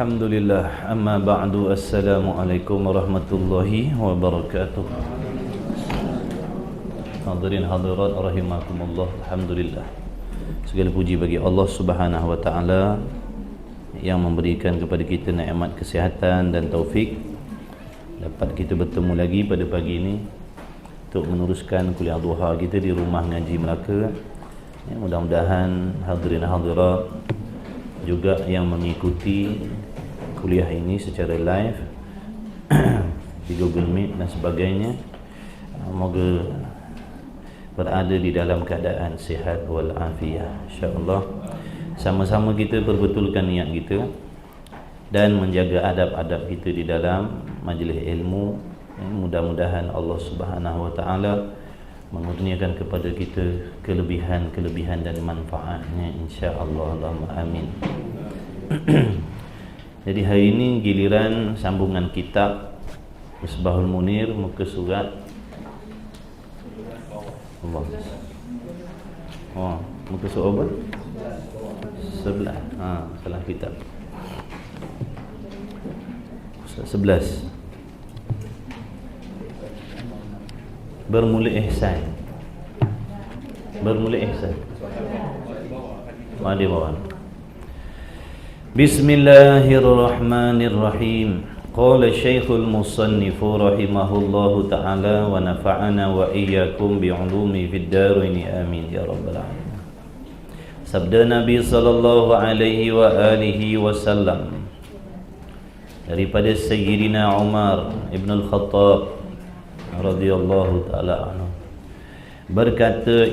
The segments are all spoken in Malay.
Alhamdulillah, amma ba'du, assalamualaikum warahmatullahi wabarakatuh. Hadirin hadirat rahimakumullah. Alhamdulillah, segala puji bagi Allah Subhanahu wa taala yang memberikan kepada kita nikmat kesihatan dan taufik dapat kita bertemu lagi pada pagi ini untuk meneruskan kuliah duha kita di rumah ngaji Melaka. Mudah-mudahan hadirin hadirat juga yang mengikuti kuliah ini secara live di Google Meet dan sebagainya, semoga berada di dalam keadaan sihat wal afiyah insya-Allah. Sama-sama kita perbetulkan niat kita dan menjaga adab-adab kita di dalam majlis ilmu. Mudah-mudahan Allah Subhanahu wa taala mengurniakan kepada kita kelebihan-kelebihan dan manfaatnya insya-Allah. Allahumma amin. Jadi hari ini giliran sambungan kitab Misbahul Munir, muka surat Allah. Muka surat apa? 11. Salah kitab. 11. Bermula ihsan. Bermula ihsan. Di bawah. Bismillahirrahmanirrahim. Qala Syekhul Musannif rahimahullahu ta'ala wa nafa'ana wa iyyakum bi'ulumi fid darain amin ya rabbal alamin. Sabda Nabi sallallahu alaihi wa alihi wasallam daripada Sayyidina Umar ibn al-Khattab radhiyallahu ta'ala anhu, berkata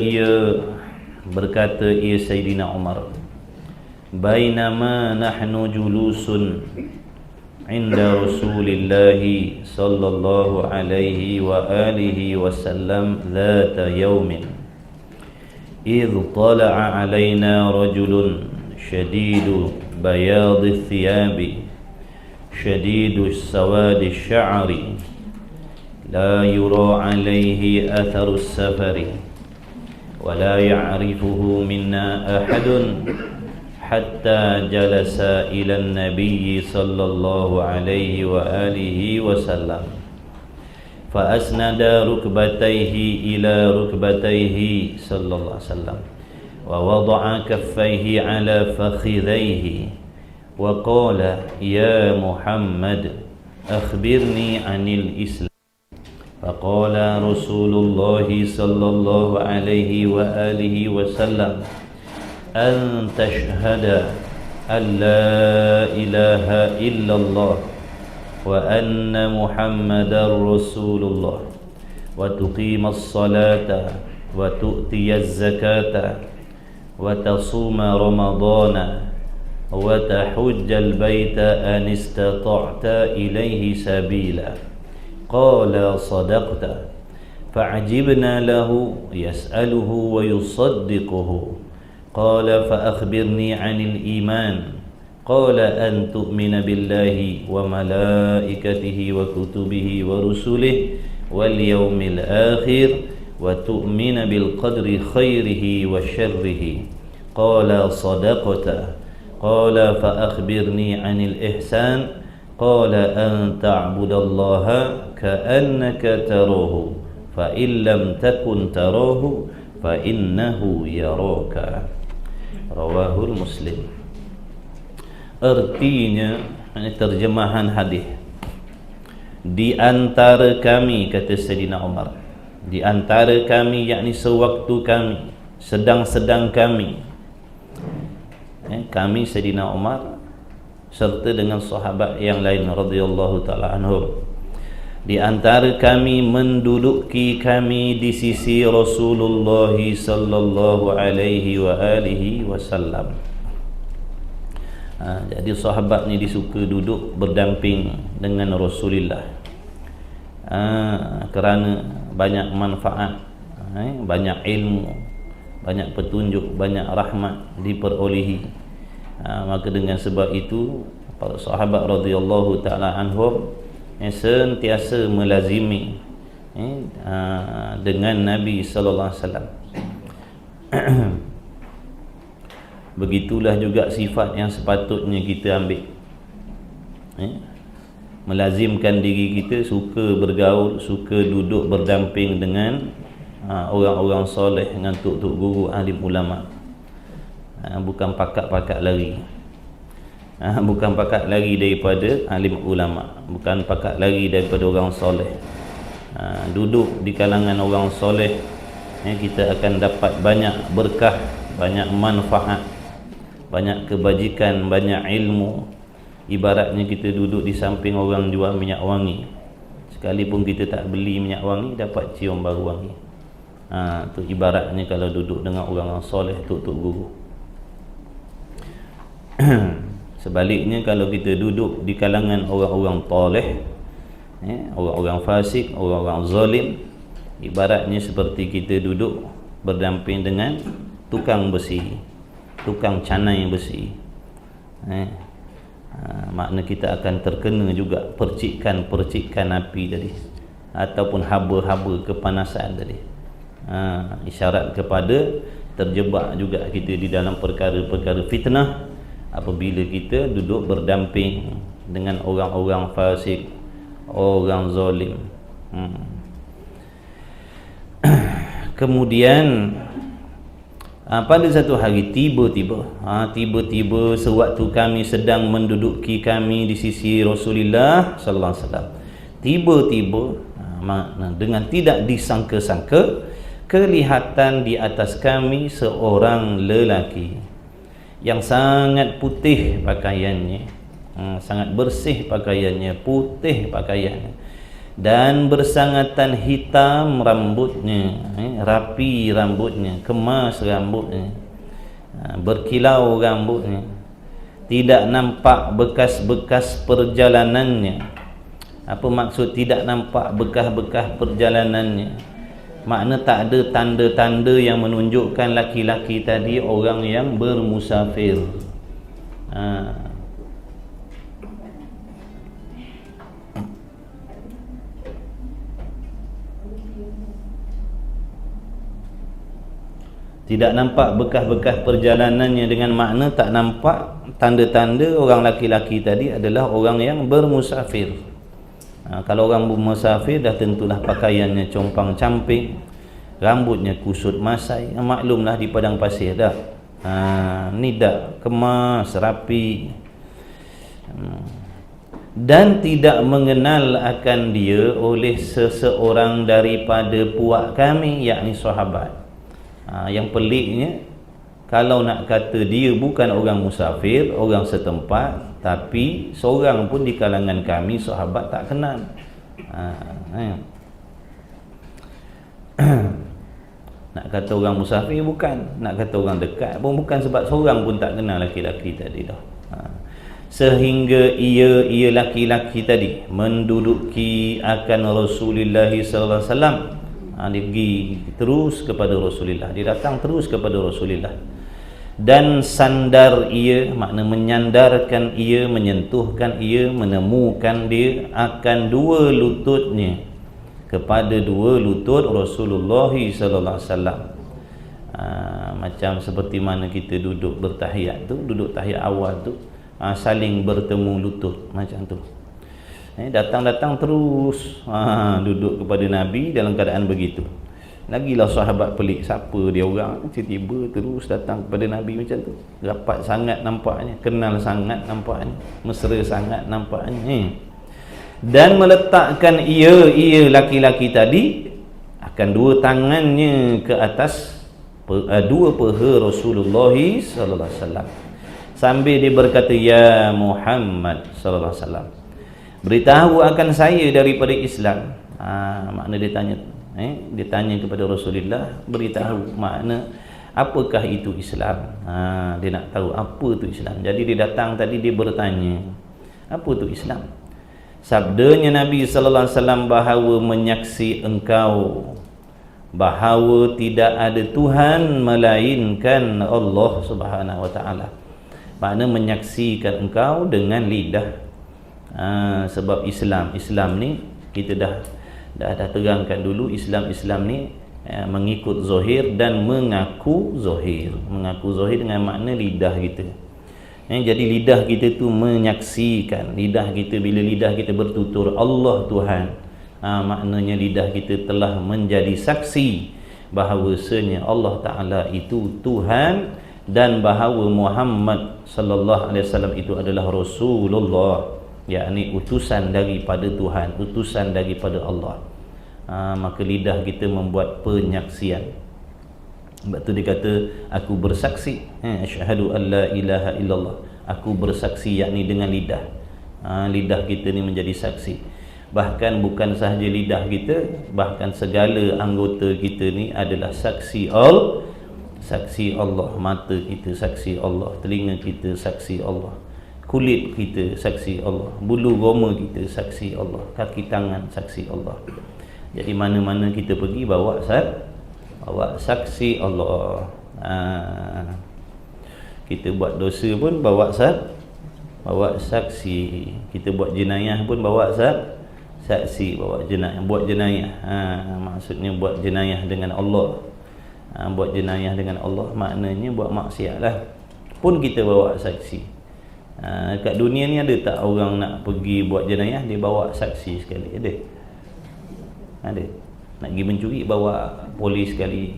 ia Sayyidina Umar, bainama nahnu julusun inda Rasulillahi sallallahu alaihi wa alihi wasallam dhata yawmin idh tala'a alaina rajulun shadidu bayadi thiyabi shadidu sawadi sya'ri لا يرى عليه أثر السفر ولا يعرفه منا أحد حتى جلس إلى النبي صلى الله عليه وآله وسلم فأسند ركبتيه إلى ركبتيه صلى الله عليه وسلم ووضع كفيه على فخذيه وقال يا محمد أخبرني عن الإسلام. فقال رسول الله صلى الله عليه وآله وسلم أن تشهد أن لا إله إلا الله وأن محمدا رسول الله وتقيم الصلاة وتؤتي الزكاة وتصوم رمضان وتحج البيت أن استطعت إليه سبيلا. قال صدقت. فعجبنا له يسأله ويصدقه. قال فأخبرني عن الإيمان. قال أن تؤمن بالله وملائكته وكتبه ورسله واليوم الآخر وتؤمن بالقدر خيره وشره. قال صدقت. قال فأخبرني عن الإحسان. قال أن تعبد الله كأنك تراه فإن لم تكن تراه فإنه يراك. Rawahul Muslim. Artinya, terjemahan hadis, di antara kami, kata Sayyidina Umar, di antara kami, yakni sewaktu kami, sedang-sedang kami, kami Sayyidina Umar serta dengan sahabat yang lain radhiyallahu ta'ala anhum, di antara kami menduduki kami di sisi Rasulullah sallallahu alaihi wa alihi wasallam. Jadi sahabat ni disuka duduk berdamping dengan Rasulullah kerana banyak manfaat, banyak ilmu, banyak petunjuk, banyak rahmat diperolehi. Maka dengan sebab itu para sahabat radhiyallahu ta'ala anhum sentiasa melazimi dengan Nabi sallallahu alaihi wasallam. Begitulah juga sifat yang sepatutnya kita ambil. Melazimkan diri kita suka bergaul, suka duduk berdamping dengan orang-orang soleh, dengan tok-tok guru, alim ulama. Bukan pakat-pakat lari. Bukan pakat lari daripada alim ulama, bukan pakat lari daripada orang soleh. Duduk di kalangan orang soleh, kita akan dapat banyak berkah, banyak manfaat, banyak kebajikan, banyak ilmu. Ibaratnya kita duduk di samping orang jual minyak wangi, sekalipun kita tak beli minyak wangi, dapat cium bau wangi. Tu ibaratnya kalau duduk dengan orang soleh, tok-tok guru. Sebaliknya kalau kita duduk di kalangan orang-orang toleh, orang-orang fasik, orang-orang zalim, ibaratnya seperti kita duduk berdamping dengan tukang besi, tukang canai besi. Makna kita akan terkena juga percikan-percikan api tadi, ataupun haba-haba kepanasan tadi. Isyarat kepada terjebak juga kita di dalam perkara-perkara fitnah apabila kita duduk berdamping dengan orang-orang fasik, orang zalim. Kemudian pada satu hari tiba-tiba sewaktu kami sedang menduduki kami di sisi Rasulullah sallallahu alaihi wasallam, tiba-tiba dengan tidak disangka-sangka kelihatan di atas kami seorang lelaki yang sangat putih pakaiannya, sangat bersih pakaiannya, putih pakaiannya, dan bersangatan hitam rambutnya, rapi rambutnya, kemas rambutnya, berkilau rambutnya, tidak nampak bekas-bekas perjalanannya. Apa maksud tidak nampak bekas-bekas perjalanannya? Makna tak ada tanda-tanda yang menunjukkan laki-laki tadi orang yang bermusafir. Tidak nampak bekas-bekas perjalanannya, dengan makna tak nampak tanda-tanda orang laki-laki tadi adalah orang yang bermusafir. Kalau orang bermusafir dah tentulah pakaiannya compang-camping, rambutnya kusut masai. Maklumlah di padang pasir dah. Ni dah kemas, rapi. Dan tidak mengenal akan dia oleh seseorang daripada puak kami, yakni sahabat. Yang peliknya, kalau nak kata dia bukan orang musafir, orang setempat, tapi seorang pun di kalangan kami sahabat tak kenal. Nak kata orang musafir bukan, nak kata orang dekat pun bukan, sebab seorang pun tak kenal laki-laki tadi dah. Sehingga ia laki-laki tadi menduduki akan Rasulullah sallallahu alaihi wasallam. Dia pergi terus kepada Rasulullah, dia datang terus kepada Rasulullah, dan sandar ia, makna menyandarkan ia, menyentuhkan ia, menemukan dia akan dua lututnya, kepada dua lutut Rasulullah sallallahu alaihi wasallam. Macam seperti mana kita duduk bertahiyat tu, duduk tahiyat awal tu, saling bertemu lutut macam tu. Datang-datang terus duduk kepada Nabi dalam keadaan begitu. Lagilah sahabat pelik, siapa dia orang, tiba-tiba terus datang kepada Nabi macam tu. Rapat sangat nampaknya, kenal sangat nampaknya, mesra sangat nampaknya. Dan meletakkan ia laki-laki tadi akan dua tangannya ke atas dua peha Rasulullah sallallahu alaihi wasallam, sambil dia berkata, ya Muhammad sallallahu alaihi wasallam, beritahu akan saya daripada Islam. Makna dia tanya, dia tanya kepada Rasulullah, beritahu makna apakah itu Islam. Dia nak tahu apa itu Islam. Jadi dia datang tadi, dia bertanya, apa itu Islam? Sabdanya Nabi sallallahu alaihi wasallam bahawa menyaksi engkau bahawa tidak ada Tuhan melainkan Allah Subhanahu wa taala. Makna menyaksikan engkau dengan lidah. Sebab Islam ni kita dah terangkan dulu, Islam ni mengikut zahir dan mengaku zahir. Mengaku zahir dengan makna lidah kita. Jadi lidah kita tu menyaksikan, lidah kita, bila lidah kita bertutur Allah Tuhan, maknanya lidah kita telah menjadi saksi bahawasanya Allah Ta'ala itu Tuhan, dan bahawa Muhammad sallallahu alaihi wasallam itu adalah Rasulullah, yakni utusan daripada Tuhan, utusan daripada Allah. Maka lidah kita membuat penyaksian. Sebab tu dia kata aku bersaksi, asyhadu an la ilaha illallah, aku bersaksi, yakni dengan lidah. Lidah kita ni menjadi saksi. Bahkan bukan sahaja lidah kita, bahkan segala anggota kita ni adalah saksi saksi Allah. Mata kita saksi Allah, telinga kita saksi Allah, kulit kita saksi Allah, bulu roma kita saksi Allah, kaki tangan saksi Allah. Jadi mana-mana kita pergi bawa saksi Allah. Kita buat dosa pun bawa saksi. Kita buat jenayah pun bawa saksi, bawa jenayah, buat jenayah. Maksudnya buat jenayah dengan Allah. Buat jenayah dengan Allah maknanya buat maksiat lah, pun kita bawa saksi. Kat dunia ni ada tak orang nak pergi buat jenayah dia bawa saksi sekali? Ada. Nak pergi mencuri bawa polis sekali,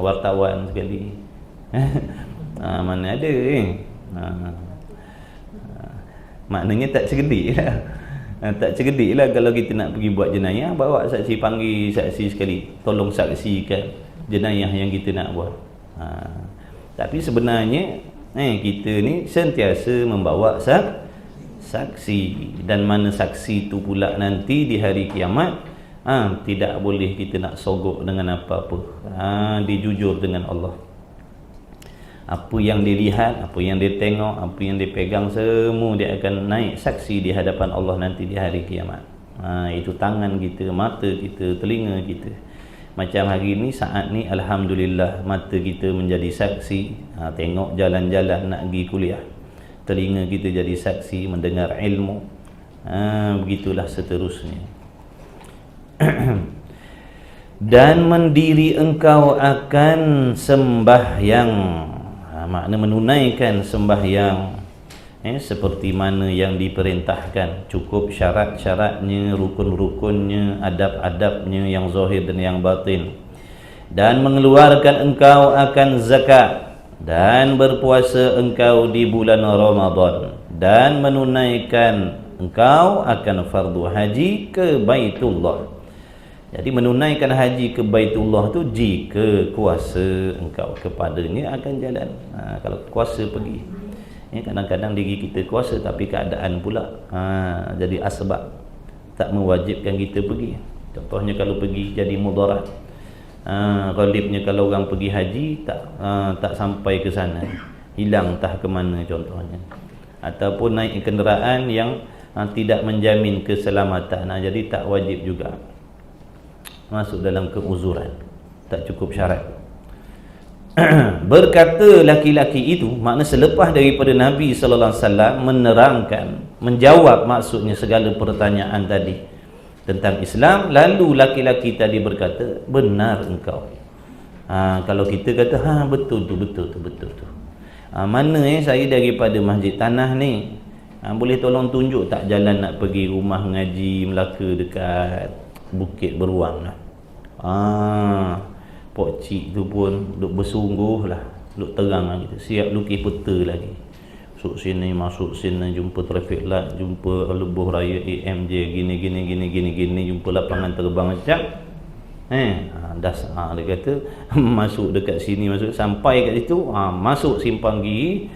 wartawan sekali. Mana ada maknanya tak cerdik lah. Tak cerdik lah kalau kita nak pergi buat jenayah, bawa saksi, panggil saksi sekali, tolong saksikan jenayah yang kita nak buat. Tapi sebenarnya kita ni sentiasa membawa saksi, dan mana saksi tu pula nanti di hari kiamat, tidak boleh kita nak sogok dengan apa-apa. Dia jujur dengan Allah. Apa yang dia lihat, apa yang dia tengok, apa yang dia pegang, semua dia akan naik saksi di hadapan Allah nanti di hari kiamat. Itu tangan kita, mata kita, telinga kita. Macam hari ni, saat ni alhamdulillah mata kita menjadi saksi, tengok jalan-jalan nak pergi kuliah. Telinga kita jadi saksi mendengar ilmu. Begitulah seterusnya. Dan mendiri engkau akan sembahyang, makna menunaikan sembahyang seperti mana yang diperintahkan, cukup syarat-syaratnya, rukun-rukunnya, adab-adabnya yang zahir dan yang batin. Dan mengeluarkan engkau akan zakat, dan berpuasa engkau di bulan Ramadan, dan menunaikan engkau akan fardu haji ke Baitullah. Jadi menunaikan haji ke Baitullah tu jika kuasa engkau kepadanya akan jalan. Kalau kuasa pergi. Kadang-kadang diri kita kuasa tapi keadaan pula jadi asbab tak mewajibkan kita pergi. Contohnya kalau pergi jadi mudarat. Ghalibnya kalau orang pergi haji tak sampai ke sana, hilang entah ke mana contohnya. Ataupun naik kenderaan yang tidak menjamin keselamatan, jadi tak wajib juga. Masuk dalam keuzuran, tak cukup syarat. Berkata laki-laki itu, makna selepas daripada Nabi sallallahu alaihi wasallam menerangkan, menjawab maksudnya segala pertanyaan tadi tentang Islam, lalu laki-laki tadi berkata, benar engkau. Kalau kita kata betul tu. Mana saya daripada Masjid Tanah ni, boleh tolong tunjuk tak jalan nak pergi rumah ngaji Melaka dekat Bukit Beruang lah. Pok cik tu pun duk bersungguh lah, duk terang lah kita, siap lukis peta lagi. Masuk sini jumpa traffic light, jumpa lebuh raya AMJ gini, jumpa lapangan terbang macam dia kata masuk dekat sini, masuk sampai kat situ, masuk simpang gigi,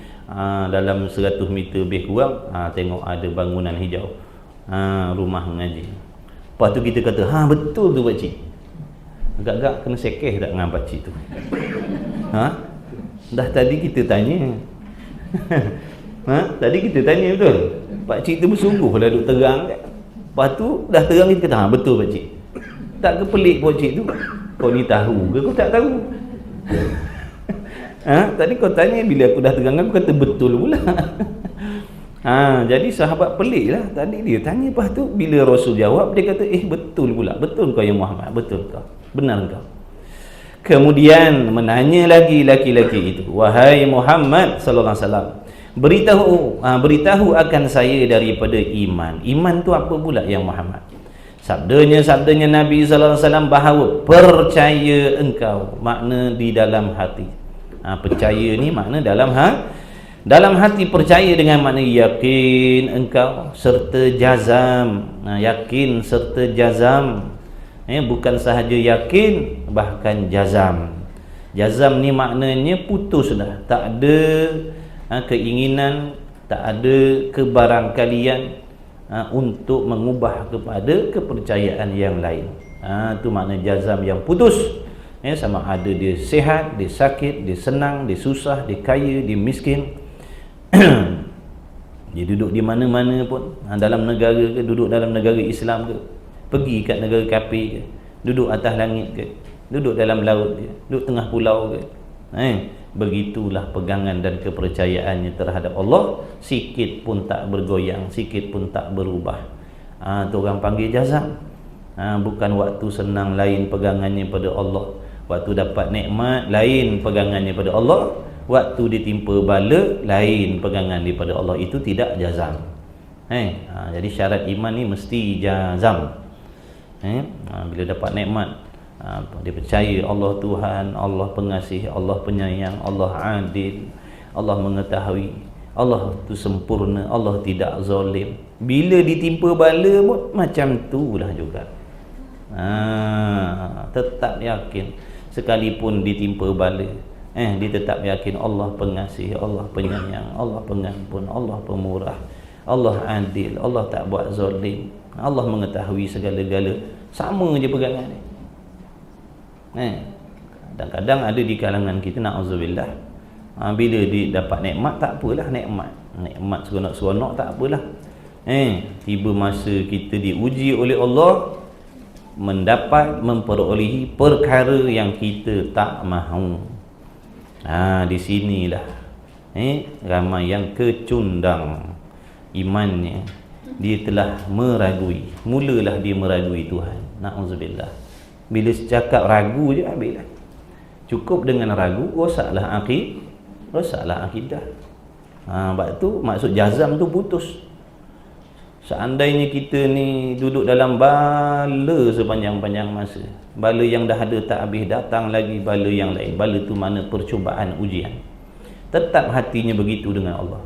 dalam 100 meter lebih kurang, tengok ada bangunan hijau, rumah mengaji. Lepas tu kita kata betul tu pakcik. Agak-agak kena sekeh tak dengan pakcik tu. Dah tadi kita tanya. Tadi kita tanya betul. Pakcik tu bersungguh lah duk terang. Lepas tu dah terang kita kata betul pakcik. Tak ke pelik pakcik tu? Kau ni tahu ke kau tak tahu? Tadi kau tanya, bila aku dah terang aku kata betul pula. Jadi sahabat pelik lah. Tadi dia tanya, lepas tu bila Rasul jawab dia kata betul pula. Betul kau ya Muhammad, betul kau, benar kau. Kemudian menanya lagi laki-laki itu, wahai Muhammad sallallahu alaihi wasallam, beritahu akan saya daripada iman. Iman tu apa pula yang Muhammad? Sabdanya Nabi sallallahu alaihi wasallam bahawa percaya engkau, makna di dalam hati. Percaya ni makna dalam hati, percaya dengan makna yakin engkau serta jazam. Yakin serta jazam. Bukan sahaja yakin, bahkan jazam. Jazam ni maknanya putus dah, tak ada keinginan, tak ada kebarangkalian untuk mengubah kepada kepercayaan yang lain. Itu makna jazam yang putus. Sama ada dia sihat, dia sakit, dia senang, dia susah, dia kaya, dia miskin. Dia duduk di mana-mana pun, dalam negara ke, duduk dalam negara Islam ke, pergi kat negara kafir ke, duduk atas langit ke, duduk dalam laut ke, duduk tengah pulau ke, begitulah pegangan dan kepercayaannya terhadap Allah, sikit pun tak bergoyang, sikit pun tak berubah. Tu orang panggil jazam. Bukan waktu senang lain pegangannya pada Allah, waktu dapat nikmat lain pegangannya pada Allah, waktu ditimpa bala lain pegangan daripada Allah. Itu tidak jazam. Jadi syarat iman ni mesti jazam. Bila dapat nikmat, dia percaya Allah Tuhan, Allah pengasih, Allah penyayang, Allah adil, Allah mengetahui, Allah tu sempurna, Allah tidak zalim. Bila ditimpa bala pun macam itulah juga. Tetap yakin, sekalipun ditimpa bala, dia tetap yakin Allah pengasih, Allah penyayang, Allah pengampun, Allah pemurah, Allah adil, Allah tak buat zalim, Allah mengetahui segala-gala. Sama je pegangan ni. Kadang-kadang ada di kalangan kita, na'udzubillah, bila dia dapat nikmat, tak apalah, nikmat seronok-seronok tak apalah. Tiba masa kita diuji oleh Allah, memperolehi perkara yang kita tak mahu. Di sinilah ramai yang kecundang imannya. Dia telah meragui, mulalah dia meragui Tuhan. Na'udzubillah. Bila cakap ragu je habislah. Cukup dengan ragu, rosaklah akidah. Sebab tu maksud jazam tu putus. Seandainya kita ni duduk dalam bala sepanjang-panjang masa, bala yang dah ada tak habis, datang lagi bala yang lain. Bala tu mana percubaan, ujian. Tetap hatinya begitu dengan Allah.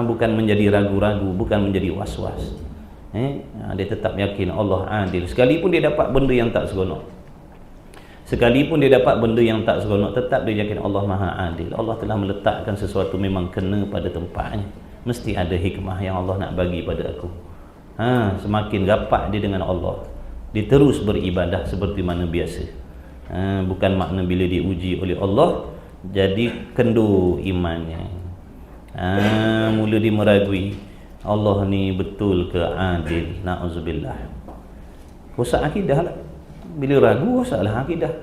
Bukan menjadi ragu-ragu, bukan menjadi was-was. Dia tetap yakin Allah adil. Sekalipun dia dapat benda yang tak seronok, tetap dia yakin Allah Maha Adil. Allah telah meletakkan sesuatu memang kena pada tempatnya. Mesti ada hikmah yang Allah nak bagi pada aku. Semakin rapat dia dengan Allah, dia terus beribadah seperti mana biasa. Bukan makna bila diuji oleh Allah jadi kendur imannya. Mula dia meragui, Allah ni betul ke adil? Na'udzubillah. Rosak akidah lah. Bila ragu, rosaklah akidah.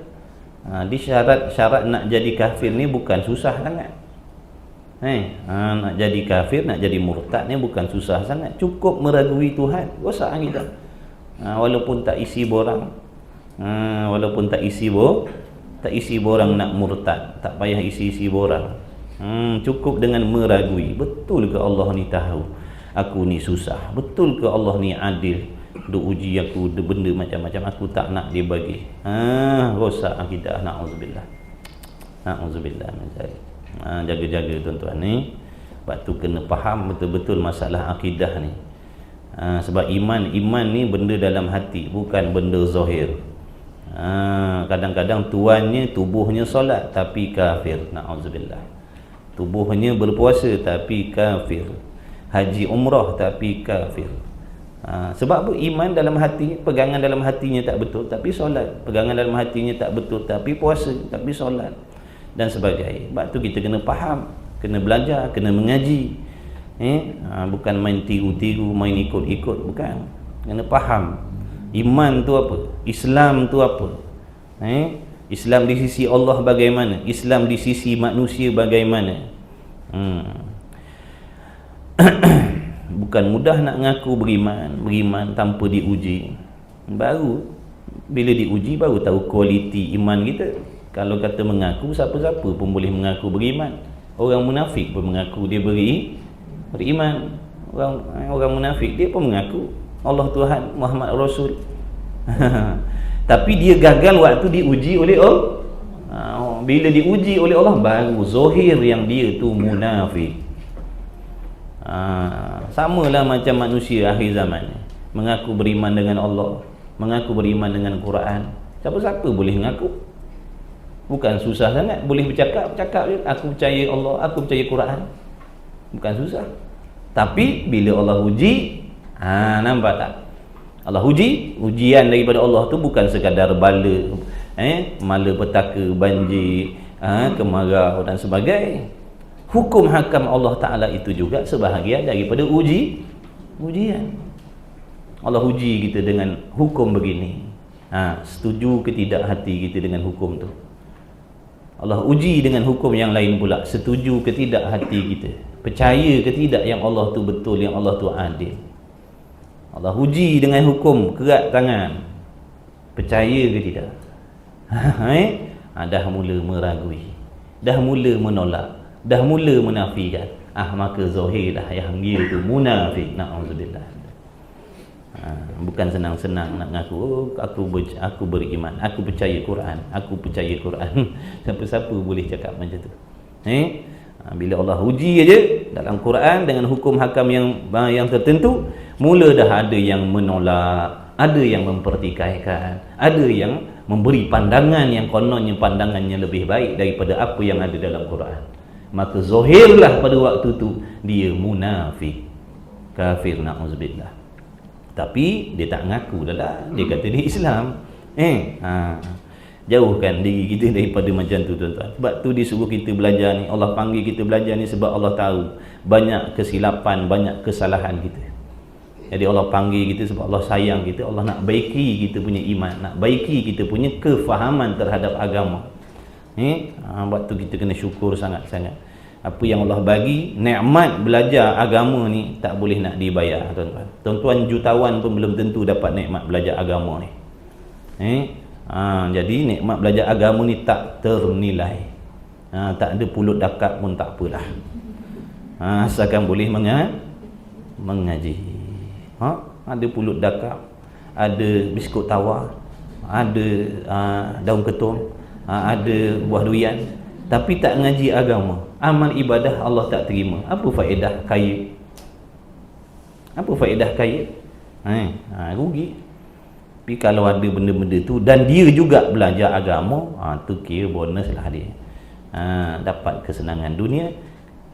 Di syarat nak jadi kafir ni bukan susah sangat. Nak jadi kafir, nak jadi murtad ni bukan susah sangat. Cukup meragui Tuhan, rosak akidah. Walaupun tak isi borang, tak isi borang nak murtad, tak payah isi borang. Cukup dengan meragui, betul ke Allah ni tahu aku ni susah, betul ke Allah ni adil, duk uji aku benda macam-macam, aku tak nak dia bagi. Rosak akidah. Na'udzubillah. Jaga-jaga tuan-tuan ni. Sebab tu kena faham betul-betul masalah akidah ni. Sebab iman ni benda dalam hati, bukan benda zahir. Kadang-kadang tubuhnya solat tapi kafir. Na'udzubillah. Tubuhnya berpuasa tapi kafir, haji umrah tapi kafir. Sebab apa? Iman dalam hati, pegangan dalam hatinya tak betul tapi solat, pegangan dalam hatinya tak betul tapi puasa, tapi solat dan sebagainya. Sebab tu kita kena faham, kena belajar, kena mengaji. Bukan main tiru-tiru, main ikut-ikut, bukan. Kena faham iman tu apa, Islam tu apa. Islam di sisi Allah bagaimana, Islam di sisi manusia bagaimana. Bukan mudah nak ngaku beriman tanpa diuji. Baru Bila diuji baru tahu kualiti iman kita. Kalau kata mengaku, siapa-siapa pun boleh mengaku beriman. Orang munafik pun mengaku dia beriman. Orang munafik dia pun mengaku Allah Tuhan, Muhammad Rasul. Tapi dia gagal waktu diuji oleh Allah. Bila diuji oleh Allah baru zahir yang dia tu munafik. Samalah macam manusia akhir zaman, mengaku beriman dengan Allah, mengaku beriman dengan Quran. Siapa-siapa boleh mengaku. Bukan susah sangat, boleh bercakap je, aku percaya Allah, aku percaya Quran. Bukan susah. Tapi bila Allah uji, nampak tak? Allah uji, ujian daripada Allah tu bukan sekadar bala, malapetaka, banjir, kemarau dan sebagainya. Hukum hakam Allah Ta'ala itu juga sebahagian daripada ujian. Allah uji kita dengan hukum begini. Setuju ke tidak hati kita dengan hukum tu? Allah uji dengan hukum yang lain pula. Setuju ke tidak hati kita? Percaya ke tidak yang Allah tu betul, yang Allah tu adil? Allah uji dengan hukum kerat tangan. Percaya ke tidak? Dah mula meragui, dah mula menolak, dah mula menafikan, maka zahirlah yang dia tu munafik. Na'udzubillah. Bukan senang-senang nak ngaku aku beriman, aku percaya Quran, aku percaya Quran. Siapa-siapa boleh cakap macam tu. Bila Allah uji aja dalam Quran dengan hukum hakam yang tertentu, mula dah ada yang menolak, ada yang mempertikaikan, ada yang memberi pandangan yang kononnya pandangannya lebih baik daripada apa yang ada dalam Quran. Maka zahirlah pada waktu tu dia munafik, kafir, na'udzubillah. Tapi dia tak ngaku dah. Dia kata dia Islam. Jauhkan diri kita daripada macam tu, tuan-tuan. Sebab tu dia suruh kita belajar ni. Allah panggil kita belajar ni sebab Allah tahu banyak kesilapan, banyak kesalahan kita. Jadi Allah panggil kita sebab Allah sayang kita. Allah nak baiki kita punya iman, nak baiki kita punya kefahaman terhadap agama. Waktu kita kena syukur sangat-sangat. Apa yang Allah bagi, nikmat belajar agama ni tak boleh nak dibayar, tuan-tuan. Tuan-tuan jutawan pun belum tentu dapat nikmat belajar agama ni. Jadi nikmat belajar agama ni tak ternilai. Tak ada pulut dakap pun tak apalah. Asalkan boleh mengaji. Ada pulut dakap, ada biskut tawar, ada daun ketum, ada buah durian, tapi tak ngaji agama, amal ibadah Allah tak terima. Apa faedah kaya? Apa faedah kaya? Rugi. Tapi kalau ada benda-benda tu dan dia juga belajar agama, tu kira bonus lah dia. Dapat kesenangan dunia,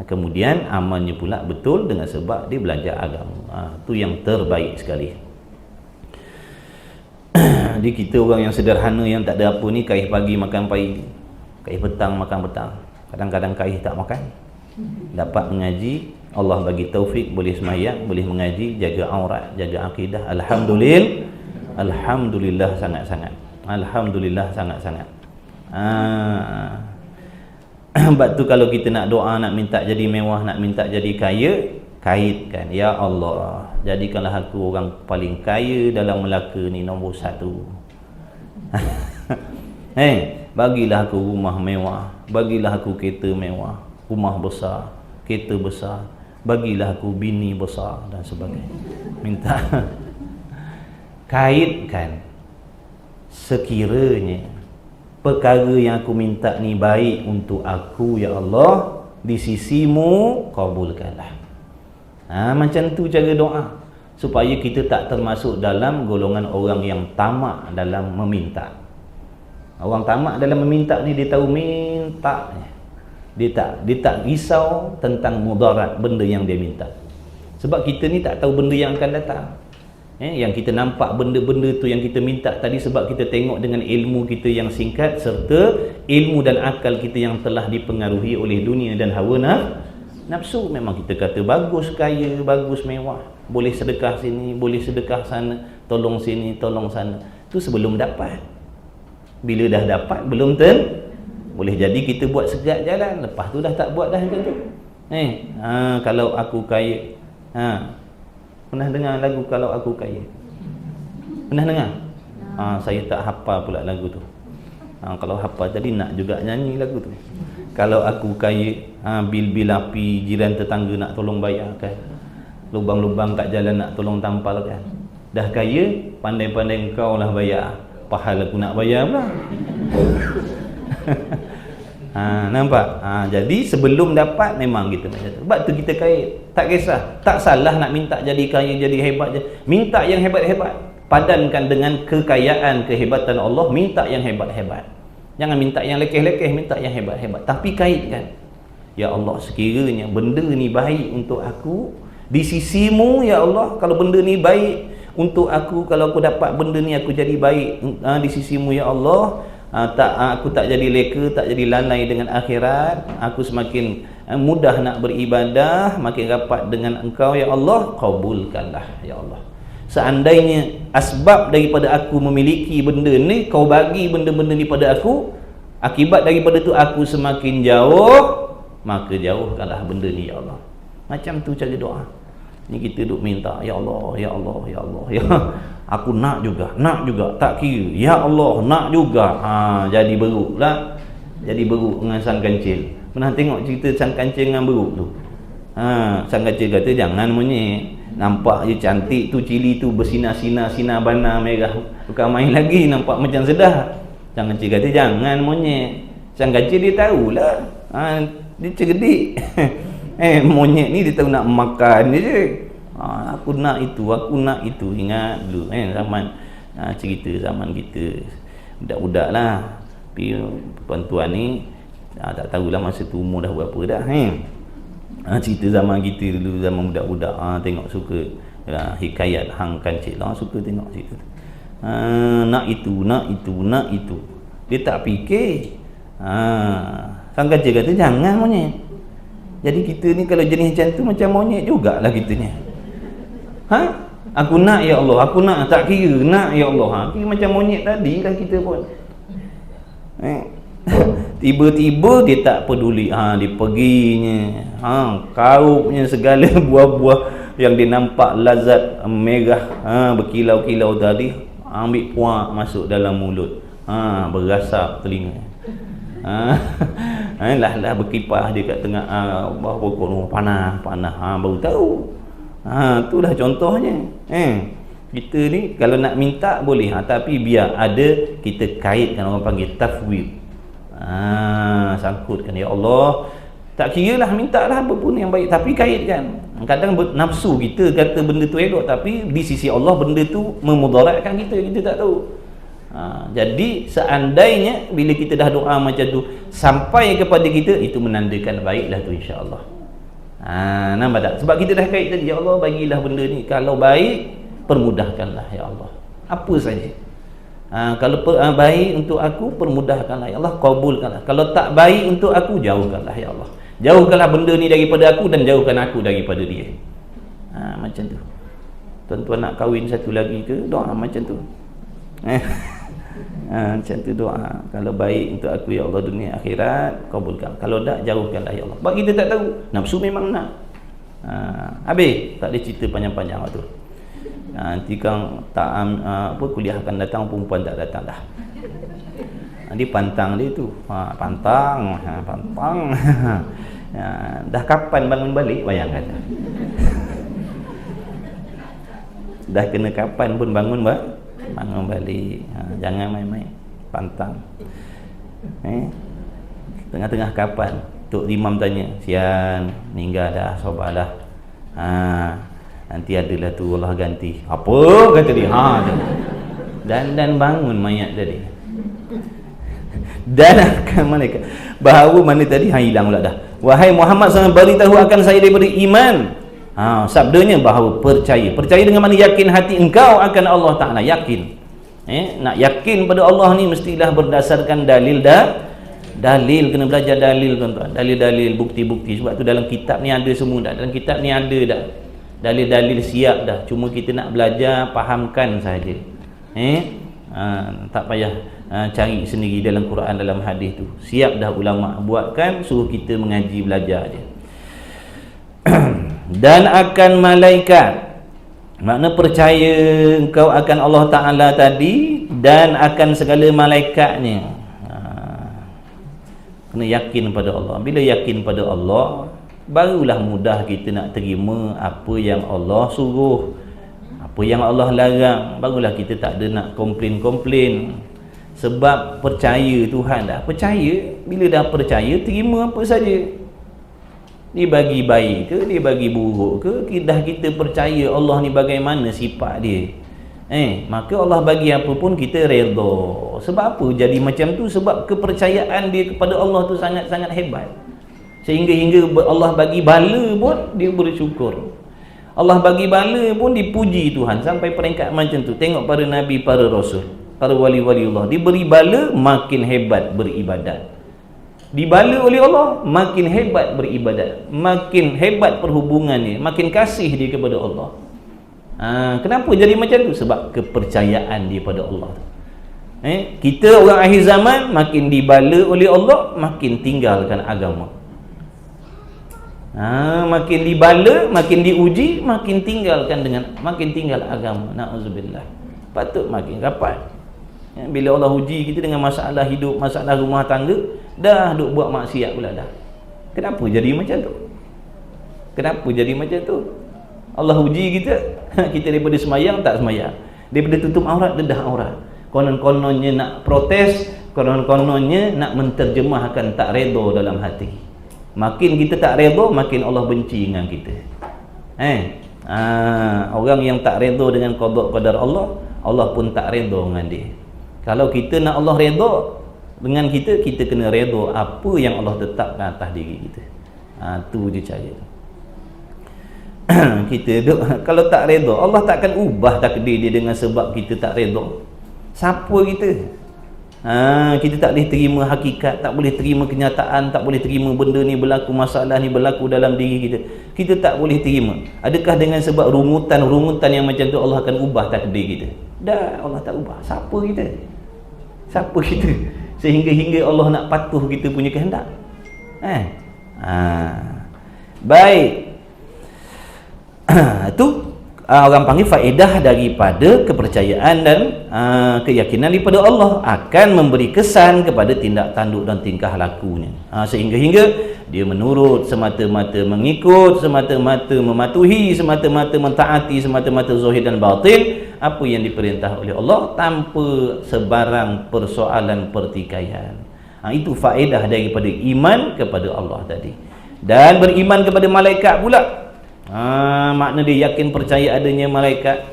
kemudian amalnya pula betul dengan sebab dia belajar agama. Tu yang terbaik sekali. Jadi kita orang yang sederhana yang tak ada apa ni, kaih pagi makan pagi, kaih petang makan petang, kadang-kadang kaih tak makan. Dapat mengaji, Allah bagi taufik, boleh sembahyang, boleh mengaji, jaga aurat, jaga akidah. Alhamdulillah sangat-sangat. Alhamdulillah sangat-sangat. Sebab tu kalau kita nak doa, nak minta jadi mewah, nak minta jadi kaya, kaitkan, ya Allah, jadikanlah aku orang paling kaya dalam Melaka ni, nombor 1. Bagilah aku rumah mewah, bagilah aku kereta mewah, rumah besar, kereta besar, bagilah aku bini besar dan sebagainya. Minta kaitkan, sekiranya perkara yang aku minta ni baik untuk aku, ya Allah, di sisimu, kabulkanlah. Macam tu cara doa, supaya kita tak termasuk dalam golongan orang yang tamak dalam meminta. Orang tamak dalam meminta ni, dia tahu minta, dia tak risau tentang mudarat benda yang dia minta. Sebab kita ni tak tahu benda yang akan datang. Yang kita nampak benda-benda tu yang kita minta tadi sebab kita tengok dengan ilmu kita yang singkat, serta ilmu dan akal kita yang telah dipengaruhi oleh dunia dan hawa nafsu. Memang kita kata bagus kaya, bagus mewah, boleh sedekah sini, boleh sedekah sana, tolong sini, tolong sana. Tu sebelum dapat. Bila dah dapat, belum boleh jadi kita buat segak jalan, lepas tu dah tak buat dah macam tu. Kalau aku kaya, pernah dengar lagu Kalau Aku Kaya? Pernah dengar? Saya tak hafal pula lagu tu. Kalau hafal tadi nak juga nyanyi lagu tu. Kalau aku kaya, bil-bil api jiran tetangga nak tolong bayarkan, lubang-lubang kat jalan nak tolong tampalkan. Dah kaya, pandai-pandai engkau lah bayar, pahala aku nak bayar pula. Nampak? Jadi sebelum dapat memang kita macam tu. Sebab tu kita kaya, tak kisah, tak salah nak minta jadi kaya, jadi hebat je. Minta yang hebat-hebat, padankan dengan kekayaan, kehebatan Allah. Minta yang hebat-hebat, jangan minta yang lekeh-lekeh, minta yang hebat-hebat. Tapi kaitkan, ya Allah, sekiranya benda ni baik untuk aku di sisimu, ya Allah, kalau benda ni baik untuk aku, kalau aku dapat benda ni aku jadi baik di sisimu, ya Allah, aku tak jadi leka, tak jadi lalai dengan akhirat, aku semakin mudah nak beribadah, makin rapat dengan engkau, ya Allah, kabulkanlah, ya Allah. Seandainya asbab daripada aku memiliki benda ni, kau bagi benda-benda ni pada aku, akibat daripada tu aku semakin jauh, maka jauhkanlah benda ni, ya Allah. Macam tu cara doa. Ni kita duk minta, ya Allah, ya Allah, ya Allah, ya aku nak juga, tak kira, ya Allah, nak juga. Jadi beruk lah, jadi beruk dengan sang kancil. Pernah tengok cerita sang kancil dengan beruk tu? Sang kancil kata, jangan monyet, nampak je cantik tu, cili tu bersinar-sinar, sinar bana merah, bukan main lagi, nampak macam sedar. Sang kancil kata, jangan monyet. Sang kancil dia tahulah, dia cerdik. Monyet ni dia tahu nak makan dia je. Aku nak itu, aku nak itu. Ingat dulu zaman cerita zaman kita budak-budak lah, tapi tuan-tuan ni tak tahulah masa tu umur dah berapa dah. Cerita zaman kita dulu, zaman budak-budak, tengok suka hikayat hang kancil lah, suka tengok cerita tu. Nak itu, nak itu, nak itu. Dia tak fikir. Sang kancil kata, jangan monyet. Jadi kita ni kalau jenis macam tu, macam monyet jugalah kitanya. Aku nak, ya Allah, aku nak, tak kira, nak, ya Allah. Kira macam monyet tadi lah kita pun. Tiba-tiba dia tak peduli, dia perginya, kaupnya segala buah-buah yang dia nampak lazat merah, berkilau-kilau tadi, ambil puak masuk dalam mulut, berasap telinga. Lah berkipas dia kat tengah bawah pokok, panas, baru tahu. Itulah contohnya. Kita ni kalau nak minta boleh, tapi biar ada kita kaitkan, orang panggil tafwid. Sangkutkan, ya Allah, tak kira lah, minta lah apa pun yang baik, tapi kaitkan. Kadang nafsu kita kata benda tu elok, tapi di sisi Allah benda tu memudaratkan kita tak tahu. Jadi seandainya bila kita dah doa macam tu sampai kepada kita, itu menandakan baiklah tu, insya-Allah. Nampak tak? Sebab kita dah kait tadi, ya Allah, bagilah benda ni, kalau baik permudahkanlah, ya Allah, apa saja. Kalau baik untuk aku, permudahkanlah, ya Allah, kabulkanlah. Kalau tak baik untuk aku, jauhkanlah, ya Allah. Jauhkanlah benda ni daripada aku dan jauhkan aku daripada dia. Macam tu. Tuan-tuan nak kahwin satu lagi ke, doa macam tu. Macam tu doa. Kalau baik untuk aku, ya Allah, dunia akhirat, kabulkan. Kalau tak, jauhkanlah, ya Allah. Sebab kita tak tahu, nafsu memang nak. Habis, tak ada cerita panjang-panjang waktu. Nanti kang tak kuliah akan datang, perempuan tak datang dah. Dia pantang dia tu, pantang. Dah kapan bangun balik, bayangkan. Dah kena kapan pun bangun balik. Jangan main-main, pantang. Tengah-tengah kapan Tok Imam tanya, sian meninggal dah, sabar dah. Nanti adalah tu Allah ganti. Apa kata dia? Dan bangun mayat tadi. Dan akan malaikat bahawa mana tadi hilang pula dah. Wahai Muhammad SAW, beritahu akan saya daripada iman. Sabdanya bahawa percaya dengan mana? Yakin hati engkau akan Allah Ta'ala. Yakin. Nak yakin pada Allah ni mestilah berdasarkan dalil kena belajar dalil, tuan-tuan. Dalil-dalil, bukti-bukti. Sebab tu dalam kitab ni ada semua dah. Dalam kitab ni ada dah dalil-dalil siap dah. Cuma kita nak belajar, fahamkan saja. Tak payah cari sendiri dalam Quran, dalam hadis tu. Siap dah ulama buatkan, suruh kita mengaji, belajar je. Dan akan malaikat, makna percaya engkau akan Allah Ta'ala tadi dan akan segala malaikatnya. Kena yakin pada Allah. Bila yakin pada Allah, barulah mudah kita nak terima apa yang Allah suruh, apa yang Allah larang. Barulah kita tak ada nak komplain-komplain. Sebab percaya Tuhan dah. Percaya, bila dah percaya, terima apa saja. Dia bagi baik ke, dia bagi buruk ke, dah kita percaya Allah ni bagaimana sifat dia. Maka Allah bagi apa pun kita redha. Sebab apa jadi macam tu? Sebab kepercayaan dia kepada Allah tu sangat-sangat hebat. Sehingga Allah bagi bala pun dia bersyukur. Allah bagi bala pun dipuji Tuhan sampai peringkat macam tu. Tengok para nabi, para rasul, para wali-wali Allah, diberi bala makin hebat beribadat. Dibala oleh Allah makin hebat beribadat, makin hebat perhubungannya, makin kasih dia kepada Allah. Kenapa jadi macam tu? Sebab kepercayaan dia pada Allah. Kita orang akhir zaman makin dibala oleh Allah, makin tinggalkan agama. Makin dibala, makin diuji, makin tinggal agama. Na'udzubillah. Patut makin rapat. Bila Allah uji kita dengan masalah hidup, masalah rumah tangga, dah duk buat maksiat pula dah. Kenapa jadi macam tu? Kenapa jadi macam tu? Allah uji kita, kita daripada semayang tak semayang, daripada tutup aurat dedah aurat, konon-kononnya nak protes, konon-kononnya nak menterjemahkan tak redha dalam hati. Makin kita tak redha, makin Allah benci dengan kita. Orang yang tak redha dengan qada qadar Allah, Allah pun tak redha dengan dia. Kalau kita nak Allah redha dengan kita, kita kena redha apa yang Allah tetapkan atas diri kita. Tu je cara. Kita kalau tak redha, Allah takkan ubah takdir dia dengan sebab kita tak redha. Siapa kita? Kita tak boleh terima hakikat, tak boleh terima kenyataan, tak boleh terima benda ni berlaku, masalah ni berlaku dalam diri kita. Kita tak boleh terima. Adakah dengan sebab rungutan yang macam tu Allah akan ubah takdir kita? Dah, Allah tak ubah. Siapa kita? Siapa kita? Sehingga Allah nak patuh kita punya kehendak. Baik. Itu orang panggil faedah daripada kepercayaan dan keyakinan daripada Allah akan memberi kesan kepada tindak tanduk dan tingkah lakunya, sehingga dia menurut, semata-mata mengikut, semata-mata mematuhi, semata-mata mentaati, semata-mata zahir dan batin apa yang diperintah oleh Allah tanpa sebarang persoalan pertikaian. Itu faedah daripada iman kepada Allah tadi. Dan beriman kepada malaikat pula, makna dia yakin percaya adanya malaikat.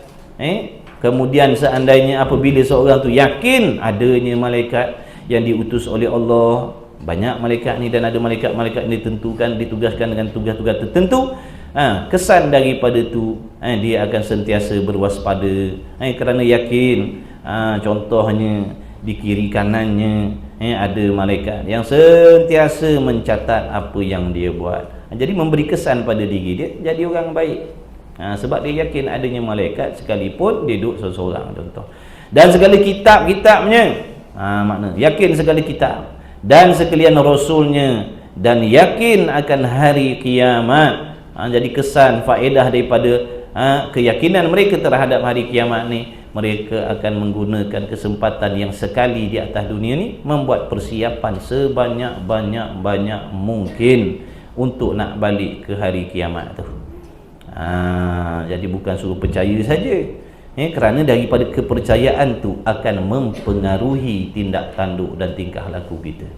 Kemudian seandainya apabila seorang tu yakin adanya malaikat yang diutus oleh Allah, banyak malaikat ni, dan ada malaikat-malaikat ni ditentukan, ditugaskan dengan tugas-tugas tertentu, kesan daripada tu dia akan sentiasa berwaspada, kerana yakin. Contohnya di kiri kanannya ada malaikat yang sentiasa mencatat apa yang dia buat. Jadi memberi kesan pada diri dia jadi orang baik, sebab dia yakin adanya malaikat sekalipun dia duduk seorang, contoh. Dan segala kitab-kitabnya, makna yakin segala kitab dan sekalian rasulnya, dan yakin akan hari kiamat. Jadi kesan faedah daripada keyakinan mereka terhadap hari kiamat ni, mereka akan menggunakan kesempatan yang sekali di atas dunia ni membuat persiapan sebanyak-banyak mungkin untuk nak balik ke hari kiamat tu. Jadi bukan suruh percaya saja, kerana daripada kepercayaan tu akan mempengaruhi tindak tanduk dan tingkah laku kita.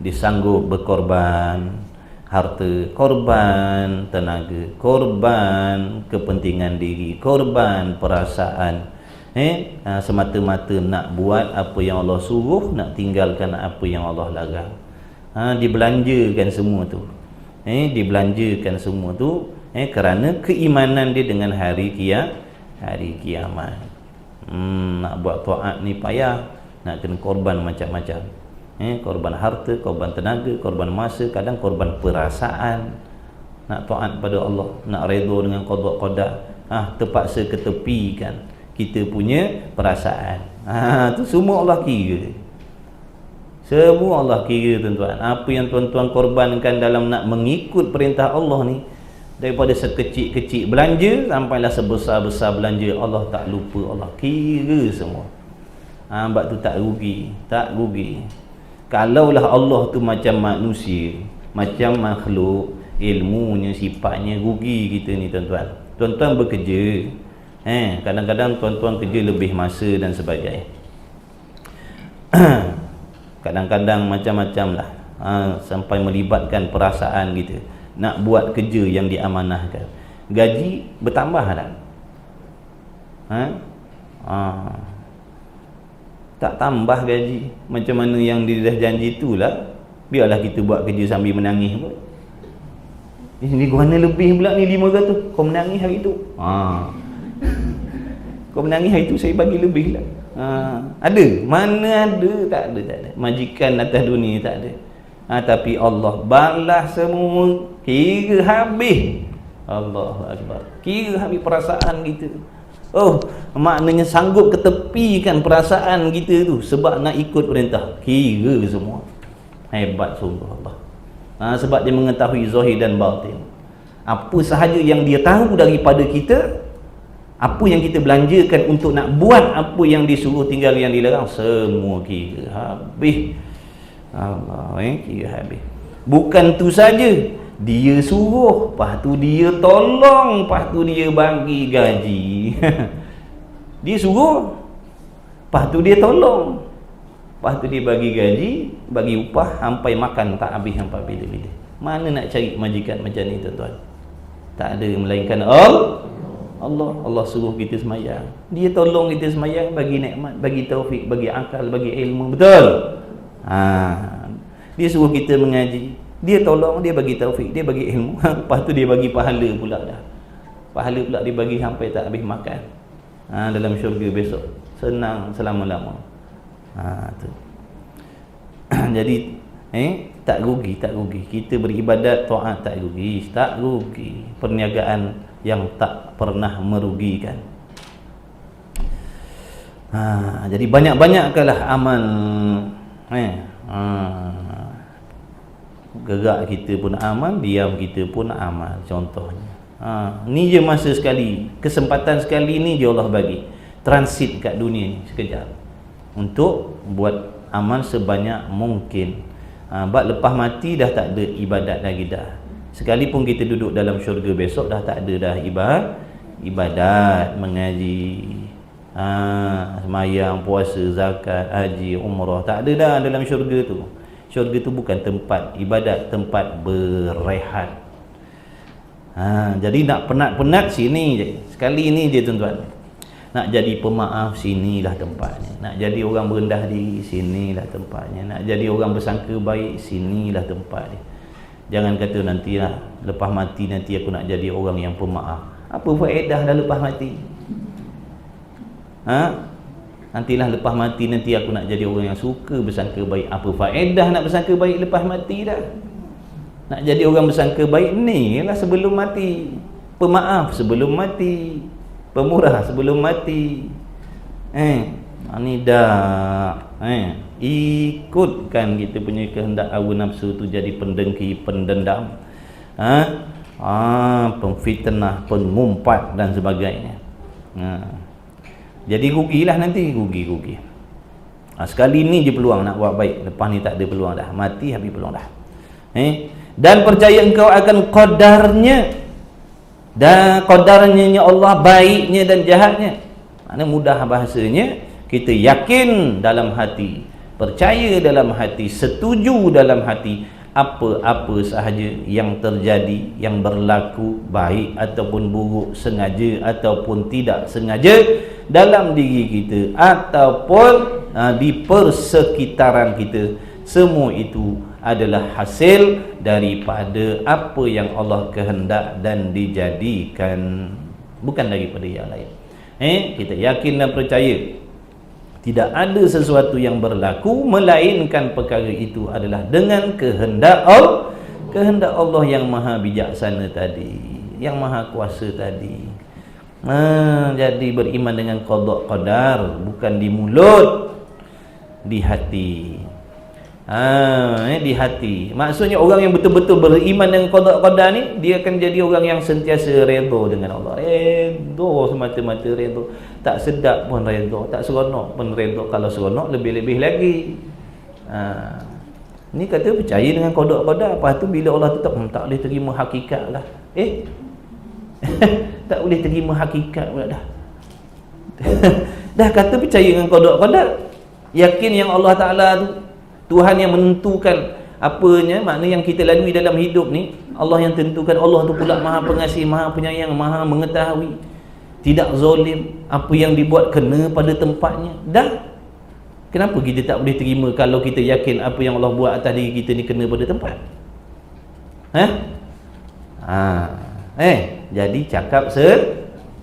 Disanggup berkorban harta, korban tenaga, korban kepentingan diri, korban perasaan, semata-mata nak buat apa yang Allah suruh, nak tinggalkan apa yang Allah larang. Dibelanjakan semua tu, dibelanjakan semua tu kerana keimanan dia dengan hari kiamat. Nak buat taat ni payah, nak kena korban macam-macam. Korban harta, korban tenaga, korban masa, kadang korban perasaan. Nak taat pada Allah, nak redha dengan qada qadar, terpaksa ketepikan kita punya perasaan. Tu semua Allah kira. Semua Allah kira, tuan-tuan. Apa yang tuan-tuan korbankan dalam nak mengikut perintah Allah ni, Daripada sekecil-kecil belanja sampailah sebesar-besar belanja, Allah tak lupa, Allah kira semua. Sebab tu tak rugi. Kalaulah Allah tu macam manusia, macam makhluk, ilmunya, sifatnya, rugi kita ni tuan-tuan. Tuan-tuan bekerja, kadang-kadang tuan-tuan kerja lebih masa dan sebagainya. Kadang-kadang macam-macam lah, sampai melibatkan perasaan kita nak buat kerja yang diamanahkan. Gaji bertambah tak? Tak tambah gaji. Macam mana yang dia dah janji itulah. Biarlah kita buat kerja sambil menangis pun. Ini gua mana lebih pula ni 500. Kau menangis hari tu. Kau menangis hari tu, saya bagi lebih lah. Ada? Mana ada? Tak ada. Majikan atas dunia tak ada. Tapi Allah balas semua, kira habis. Allahu Akbar. Kira habis perasaan kita. Maknanya sanggup ketepikan perasaan kita tu sebab nak ikut perintah. Kira semua. Hebat sungguh Allah. Sebab dia mengetahui zahir dan batin. Apa sahaja yang dia tahu daripada kita, apa yang kita belanjakan untuk nak buat apa yang disuruh, tinggal yang dilarang, semua kira habis. Allah, kira habis. Bukan tu saja, dia suruh, lepas tu dia tolong, lepas tu dia bagi gaji. Dia suruh, lepas tu dia tolong, lepas tu dia bagi gaji, bagi upah, sampai makan tak habis sampai bila-bila. Mana nak cari majikan macam ni tuan-tuan? Tak ada melainkan Allah suruh kita semayang, dia tolong kita semayang, bagi nikmat, bagi taufik, bagi akal, bagi ilmu. Betul? Dia suruh kita mengaji, dia tolong, dia bagi taufik, dia bagi ilmu. Lepas tu dia bagi pahala pula dah. Pahala pula dia bagi sampai tak habis makan. Dalam syurga besok senang selama-lama. Tu. Jadi tak rugi. Kita beribadat, taat tak rugi. Perniagaan yang tak pernah merugikan. Jadi banyak-banyakkanlah amal. Gerak kita pun amal, diam kita pun amal. Contohnya, ni je masa sekali, kesempatan sekali ni je Allah bagi, transit kat dunia ni sekejap untuk buat amal sebanyak mungkin. Lepas mati dah tak ada ibadat lagi dah. Sekalipun kita duduk dalam syurga besok, dah tak ada dah ibadat, mengaji, semayang, puasa, zakat, haji, umrah, tak ada dah dalam syurga tu. Syurga tu bukan tempat ibadat, tempat berehat. Jadi nak penat-penat sini je, sekali ni je tuan-tuan. Nak jadi pemaaf, sinilah tempatnya. Nak jadi orang berendah diri, sinilah tempatnya. Nak jadi orang bersangka baik, sinilah tempatnya. Jangan kata nantilah lepas mati nanti aku nak jadi orang yang pemaaf. Apa faedah dah lepas mati? Nantilah lepas mati nanti aku nak jadi orang yang suka bersangka baik. Apa faedah nak bersangka baik lepas mati dah? Nak jadi orang bersangka baik ni lah sebelum mati. Pemaaf sebelum mati, pemurah sebelum mati. Ni dah ikutkan kita punya kehendak hawa nafsu tu, jadi pendengki, pendendam, pemfitnah, pengumpat dan sebagainya. Jadi rugilah nanti, rugi. Sekali ni je peluang nak buat baik, lepas ni tak ada peluang dah, mati habis peluang dah. Dan percaya engkau akan qadarnya, dan qadarnya Allah, baiknya dan jahatnya. Mana mudah bahasanya, kita yakin dalam hati, percaya dalam hati, setuju dalam hati apa-apa sahaja yang terjadi, yang berlaku, baik ataupun buruk, sengaja ataupun tidak sengaja, dalam diri kita ataupun di persekitaran kita, semua itu adalah hasil daripada apa yang Allah kehendak dan dijadikan, bukan daripada yang lain. Kita yakin dan percaya tidak ada sesuatu yang berlaku melainkan perkara itu adalah dengan kehendak Allah yang maha bijaksana tadi, yang maha kuasa tadi. Jadi beriman dengan qada qadar, bukan di mulut, di hati. Di hati. Maksudnya orang yang betul-betul beriman dengan qada ni, dia akan jadi orang yang sentiasa redha dengan Allah. Redha semata-mata redha. Tak sedap pun redha, tak seronok pun redha. Kalau seronok lebih-lebih lagi. Ni kata percaya dengan qada. Lepas tu bila Allah tetap tak boleh terima hakikat lah. Tak boleh terima hakikat pula dah. Dah kata percaya dengan qada, yakin yang Allah Ta'ala tu Tuhan yang menentukan apanya, makna yang kita lalui dalam hidup ni, Allah yang tentukan. Allah tu pula Maha Pengasih, Maha Penyayang, Maha Mengetahui, tidak zalim, apa yang dibuat kena pada tempatnya. Dah, kenapa kita tak boleh terima kalau kita yakin apa yang Allah buat atas diri kita ni kena pada tempat? Jadi cakap senang.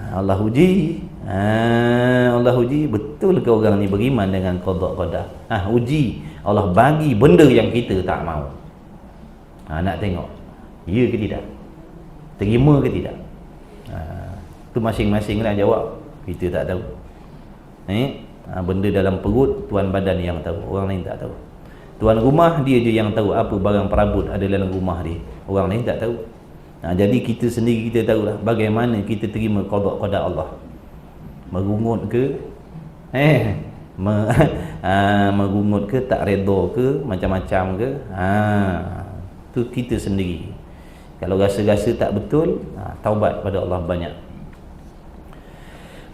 Allah uji. Allah uji betul ke orang ni beriman dengan qada. Uji. Allah bagi benda yang kita tak mau. Nak tengok ya ke tidak, terima ke tidak. Tu masing-masing lah jawab. Kita tak tahu. Benda dalam perut tuan badan yang tahu, orang lain tak tahu. Tuan rumah dia je yang tahu apa barang perabot ada dalam rumah dia, orang lain tak tahu. Jadi kita sendiri kita tahulah bagaimana kita terima qada Allah. Merungut ke? Merungut ke, tak redha ke, macam-macam ke? Tu kita sendiri. Kalau rasa-rasa tak betul, taubat pada Allah banyak.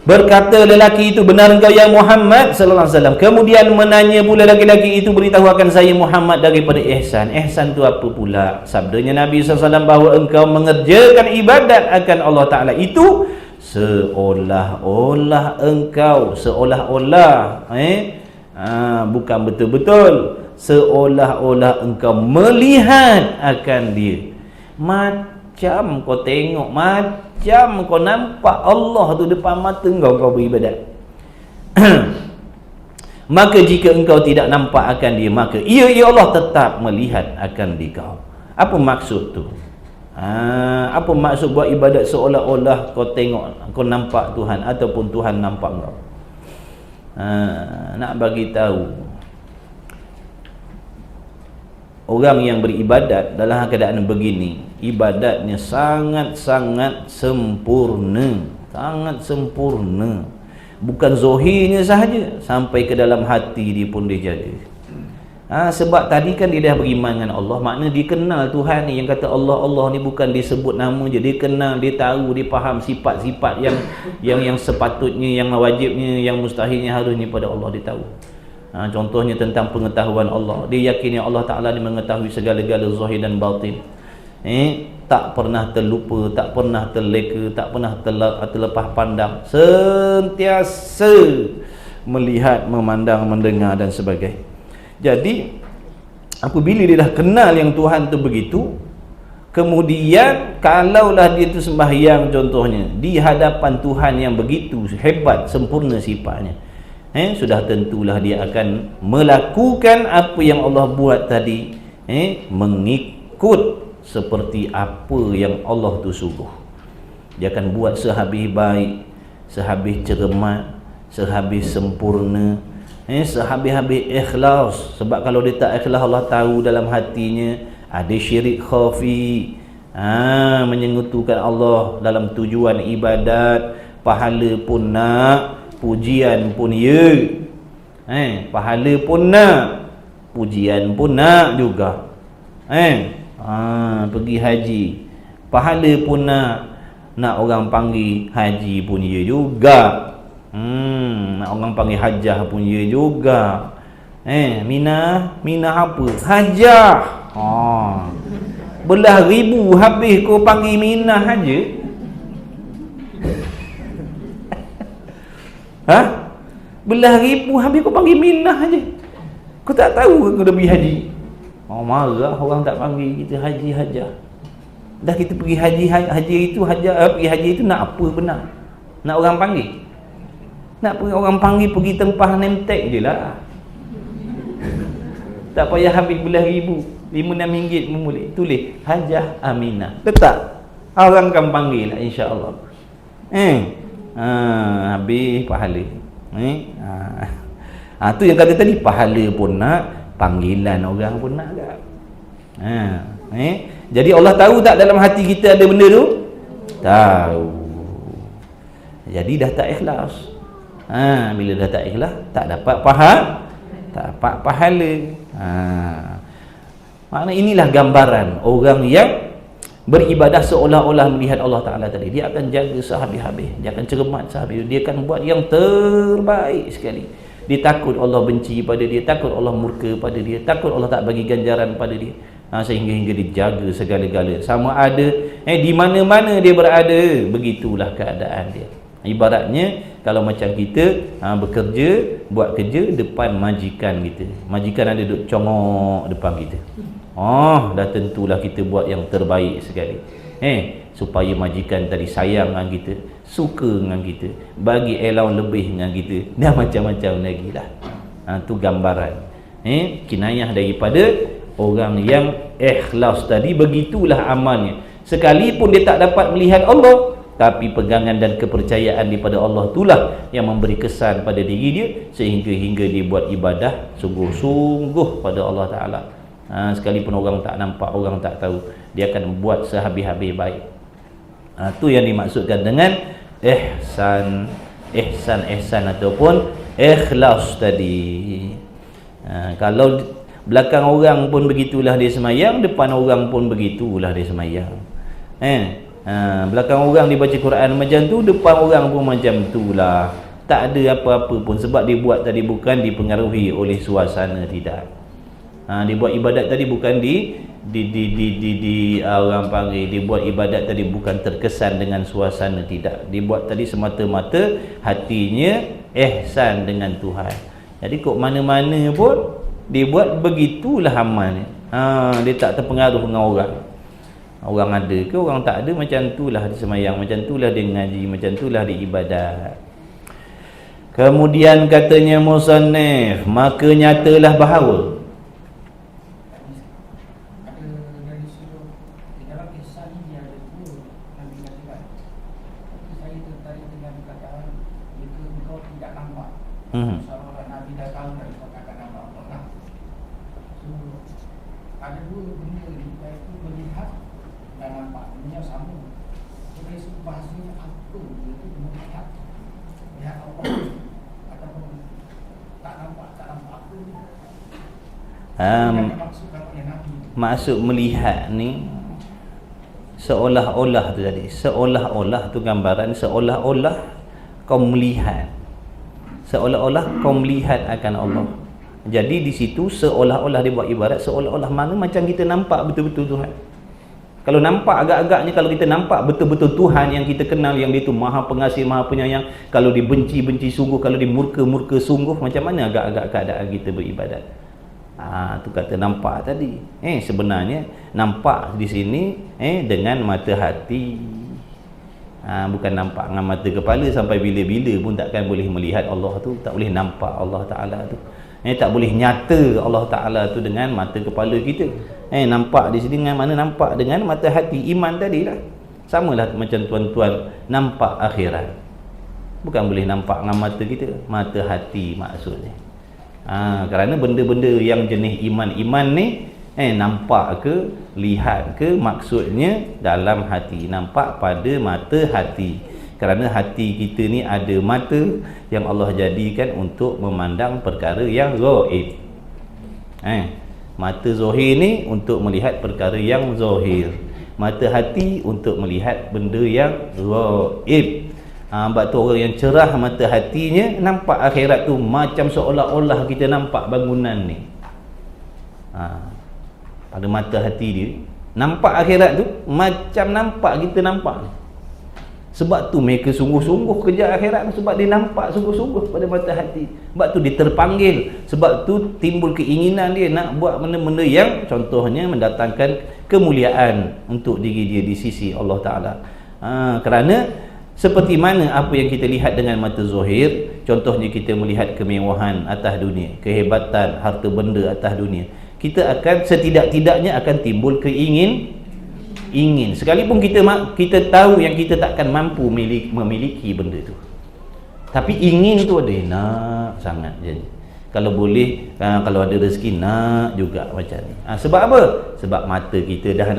Berkata lelaki itu, benar engkau ya Muhammad sallallahu alaihi wasallam. Kemudian menanya pula lelaki itu, beritahu akan saya Muhammad daripada ihsan. Ihsan tu apa pula? Sabdanya Nabi sallallahu alaihi wasallam bahawa engkau mengerjakan ibadat akan Allah Ta'ala itu seolah-olah engkau, bukan betul-betul, seolah-olah engkau melihat akan dia. Macam kau tengok, macam kau nampak Allah tu depan mata kau beribadat. Maka jika engkau tidak nampak akan dia, maka ia Allah tetap melihat akan kau. Apa maksud tu? Apa maksud buat ibadat seolah-olah kau tengok, kau nampak Tuhan ataupun Tuhan nampak kau? Nak bagi tahu, orang yang beribadat dalam keadaan begini, ibadatnya sangat-sangat sempurna. Sangat sempurna. Bukan zahirnya sahaja, sampai ke dalam hati dia pun dia jadi. Sebab tadi kan dia dah beriman dengan Allah, makna dia kenal Tuhan ni. Yang kata Allah ni bukan disebut nama je, dia kenal, dia tahu, dia faham sifat-sifat yang sepatutnya, yang wajibnya, yang mustahilnya, harusnya pada Allah dia tahu. Contohnya tentang pengetahuan Allah, dia yakin yang Allah Ta'ala ni mengetahui segala-gala zahir dan batin. Tak pernah terlupa, tak pernah terleka, tak pernah terlepas pandang, sentiasa melihat, memandang, mendengar dan sebagainya. Jadi apabila dia dah kenal yang Tuhan tu begitu, kemudian kalaulah dia tu sembahyang contohnya di hadapan Tuhan yang begitu hebat, sempurna sifatnya, sudah tentulah dia akan melakukan apa yang Allah buat tadi, mengikut seperti apa yang Allah tu suruh. Dia akan buat sehabis baik, sehabis cermat, sehabis sempurna, sehabis-habis ikhlas. Sebab kalau dia tak ikhlas, Allah tahu dalam hatinya ada syirik khafi, menyengutukan Allah dalam tujuan ibadat. Pahala pun nak, pujian pun ya. Pahala pun nak, pujian pun nak juga. Pergi haji, pahala pun nak orang panggil haji pun ya juga. Nak orang panggil hajah pun ya juga. Minah apa? Hajah. Belah ribu habis kau panggil minah aja. Belah ribu habis kau panggil minah aja. Kau tak tahu kau dah pergi haji. Marah orang tak panggil kita haji hajah. Dah kita pergi haji itu pergi haji itu nak apa benar? Nak orang panggil? Nak pergi orang panggil pergi tempah name tag je lah. Tak payah habis belah ribu, RM5-6 memulih. Tulis Hajah Aminah, letak, orang akan panggil lah insya-Allah. habis pahala. Tu yang kata tadi, pahala pun nak, panggilan orang pun nak tak? Jadi Allah tahu tak dalam hati kita ada benda tu? Tahu. Jadi dah tak ikhlas. Bila dah tak ikhlas, tak dapat pahala. Makna inilah gambaran orang yang beribadah seolah-olah melihat Allah Ta'ala tadi. Dia akan jaga sehabis-habis, dia akan cermat sehabis, dia akan buat yang terbaik sekali. Dia takut Allah benci pada dia, takut Allah murka pada dia, takut Allah tak bagi ganjaran pada dia, sehingga dia jaga segala-gala. Sama ada di mana-mana dia berada, begitulah keadaan dia. Ibaratnya kalau macam kita bekerja, buat kerja depan majikan kita, majikan ada duduk congok depan kita, dah tentulah kita buat yang terbaik sekali, supaya majikan tadi sayang dengan kita, suka dengan kita, bagi allowance lebih dengan kita, dah macam-macam lagi lah. Tu gambaran kinayah daripada orang yang ikhlas tadi. Begitulah amalnya, sekalipun dia tak dapat melihat Allah, tapi pegangan dan kepercayaan daripada Allah itulah yang memberi kesan pada diri dia, sehingga dia buat ibadah sungguh-sungguh pada Allah Ta'ala. Sekalipun orang tak nampak, orang tak tahu, dia akan buat sehabis-habis baik. Itu yang dimaksudkan dengan ihsan ataupun ikhlas tadi. Kalau belakang orang pun begitulah dia semayang, depan orang pun begitulah dia semayang. Belakang orang dia baca Quran macam tu, depan orang pun macam itulah. Tak ada apa-apa pun, sebab dia buat tadi bukan dipengaruhi oleh suasana, tidak. Dia buat ibadat tadi bukan orang panggil, dia buat ibadat tadi bukan terkesan dengan suasana, tidak. Dia buat tadi semata-mata hatinya ihsan dengan Tuhan. Jadi kok mana-mana pun dia buat begitulah amalnya. Dia tak terpengaruh dengan orang. Orang ada ke orang tak ada, macam itulah dia semayang, macam itulah dia ngaji, macam itulah dia ibadat. Kemudian katanya musannif, maka nyatalah bahawa ada dua benda iaitu melihat dan nampak. Benda sama. Jadi bahasanya apa iaitu melihat. Melihat Allah ataupun tak nampak apa. Maksud melihat ni seolah-olah tu tadi. Seolah-olah tu gambaran, seolah-olah kau melihat. Seolah-olah kau melihat akan Allah. Jadi di situ seolah-olah dia buat ibarat seolah-olah, mana macam kita nampak betul-betul Tuhan. Kalau nampak agak-agaknya, kalau kita nampak betul-betul Tuhan yang kita kenal, yang dia tu Maha Pengasih, Maha Penyayang, kalau dibenci-benci sungguh, kalau dimurka-murka sungguh, macam mana agak-agak keadaan kita beribadat? Tu kata nampak tadi. Sebenarnya nampak di sini dengan mata hati. Bukan nampak dengan mata kepala, sampai bila-bila pun takkan boleh melihat Allah tu, tak boleh nampak Allah Ta'ala tu. Tak boleh nyata Allah Ta'ala tu dengan mata kepala kita. Nampak di sini dengan mana? Nampak dengan mata hati, iman tadi lah. Samalah macam tuan-tuan nampak akhirat, bukan boleh nampak dengan mata kita, mata hati maksudnya. Kerana benda-benda yang jenis iman-iman ni nampak ke, lihat ke, maksudnya dalam hati, nampak pada mata hati. Kerana hati kita ni ada mata yang Allah jadikan untuk memandang perkara yang gaib. Mata zahir ni untuk melihat perkara yang zahir, mata hati untuk melihat benda yang gaib. Sebab tu orang yang cerah mata hatinya nampak akhirat tu macam seolah-olah kita nampak bangunan ni. Pada mata hati dia nampak akhirat tu macam nampak kita nampak. Sebab tu mereka sungguh-sungguh kejar akhirat, sebab dia nampak sungguh-sungguh pada mata hati. Sebab tu dia terpanggil, sebab tu timbul keinginan dia nak buat benda-benda yang contohnya mendatangkan kemuliaan untuk diri dia di sisi Allah Ta'ala. Kerana seperti mana apa yang kita lihat dengan mata zahir, contohnya kita melihat kemewahan atas dunia, kehebatan, harta benda atas dunia, kita akan setidak-tidaknya akan timbul ingin, sekalipun kita tahu yang kita takkan mampu memiliki benda tu. Tapi ingin tu ada, nak sangat jadi. Kalau boleh, kalau ada rezeki nak juga macam ni. Sebab apa? Sebab mata kita dah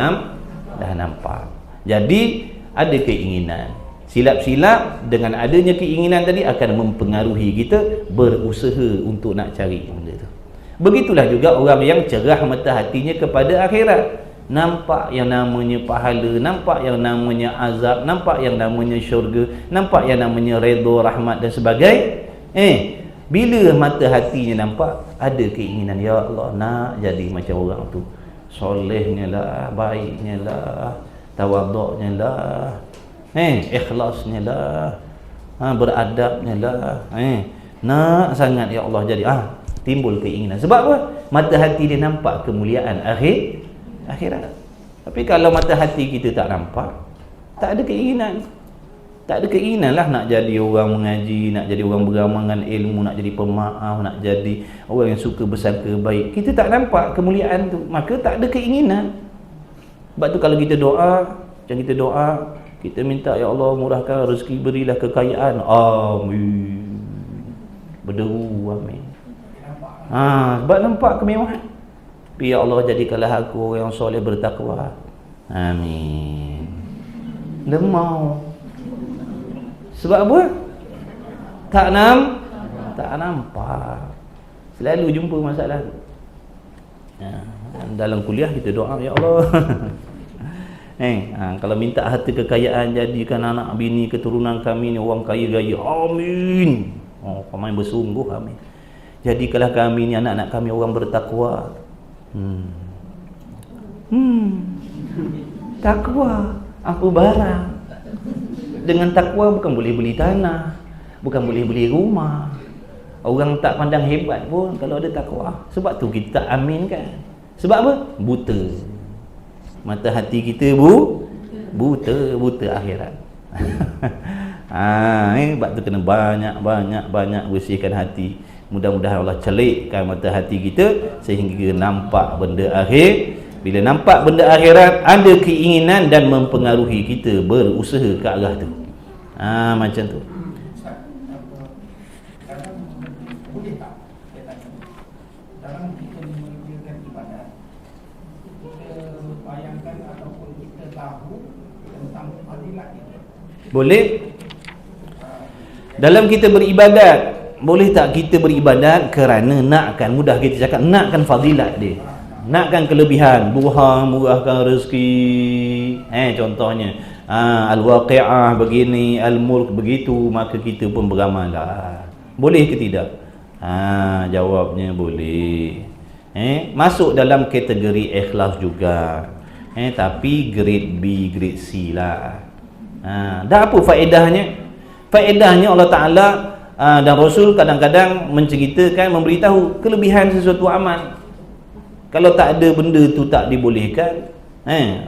nampak. Jadi ada keinginan. Silap-silap dengan adanya keinginan tadi akan mempengaruhi kita berusaha untuk nak cari benda tu. Begitulah juga orang yang cerah mata hatinya kepada akhirat. Nampak yang namanya pahala, nampak yang namanya azab, nampak yang namanya syurga, nampak yang namanya redha, rahmat dan sebagainya. Bila mata hatinya nampak, ada keinginan, ya Allah nak jadi macam orang tu, solehnya lah, baiknya lah, tawaduknya lah, ikhlasnya lah, beradabnya lah, nak sangat ya Allah jadi. Timbul keinginan. Sebab apa? Mata hati dia nampak kemuliaan akhirat. Tapi kalau mata hati kita tak nampak, tak ada keinginan. Tak ada keinginan lah nak jadi orang mengaji, nak jadi orang beramalkan ilmu, nak jadi pemaaf, nak jadi orang yang suka bersangka baik. Kita tak nampak kemuliaan tu, maka tak ada keinginan. Sebab tu kalau kita doa, macam kita doa, kita minta ya Allah murahkan rezeki, berilah kekayaan. Amin. Berderu amin. Sebab nampak kemewahan. Tapi ya Allah jadikanlah aku orang yang soleh bertakwa. Amin. Lemau. Sebab apa? Tak nampak. Selalu jumpa masalah tu. Dalam kuliah kita doa ya Allah. Kalau minta harta kekayaan, jadikan anak bini keturunan kami ni orang kaya raya. Amin. Kami bersungguh amin. Jadikanlah kami ni anak-anak kami orang bertakwa. Takwa apa barang? Dengan takwa bukan boleh beli tanah, bukan boleh beli rumah. Orang tak pandang hebat pun kalau ada takwa. Sebab tu kita tak aminkan. Sebab apa? Buta. Mata hati kita buta akhirat. Sebab tu kena banyak bersihkan hati. Mudah-mudahan Allah celikkan mata hati kita sehingga nampak benda akhir. Bila nampak benda akhirat, ada keinginan dan mempengaruhi kita berusaha ke arah tu. Macam tu. Boleh tak saya tanya, dalam kita mengerjakan ibadat, kita bayangkan ataupun kita tahu tentang fadilat itu? Boleh. Dalam kita beribadat, boleh tak kita beribadat kerana nakkan, mudah kita cakap, nakkan fadilat dia, nakkan kelebihan, murahkan rezeki, contohnya Al-Waqi'ah begini, Al-Mulk begitu, maka kita pun beramal lah. Boleh ke tidak? Jawabnya boleh. Masuk dalam kategori ikhlas juga, tapi grade B, grade C lah. Dah apa faedahnya? Faedahnya Allah Ta'ala dan Rasul kadang-kadang menceritakan, memberitahu kelebihan sesuatu amal. Kalau tak ada benda tu tak dibolehkan,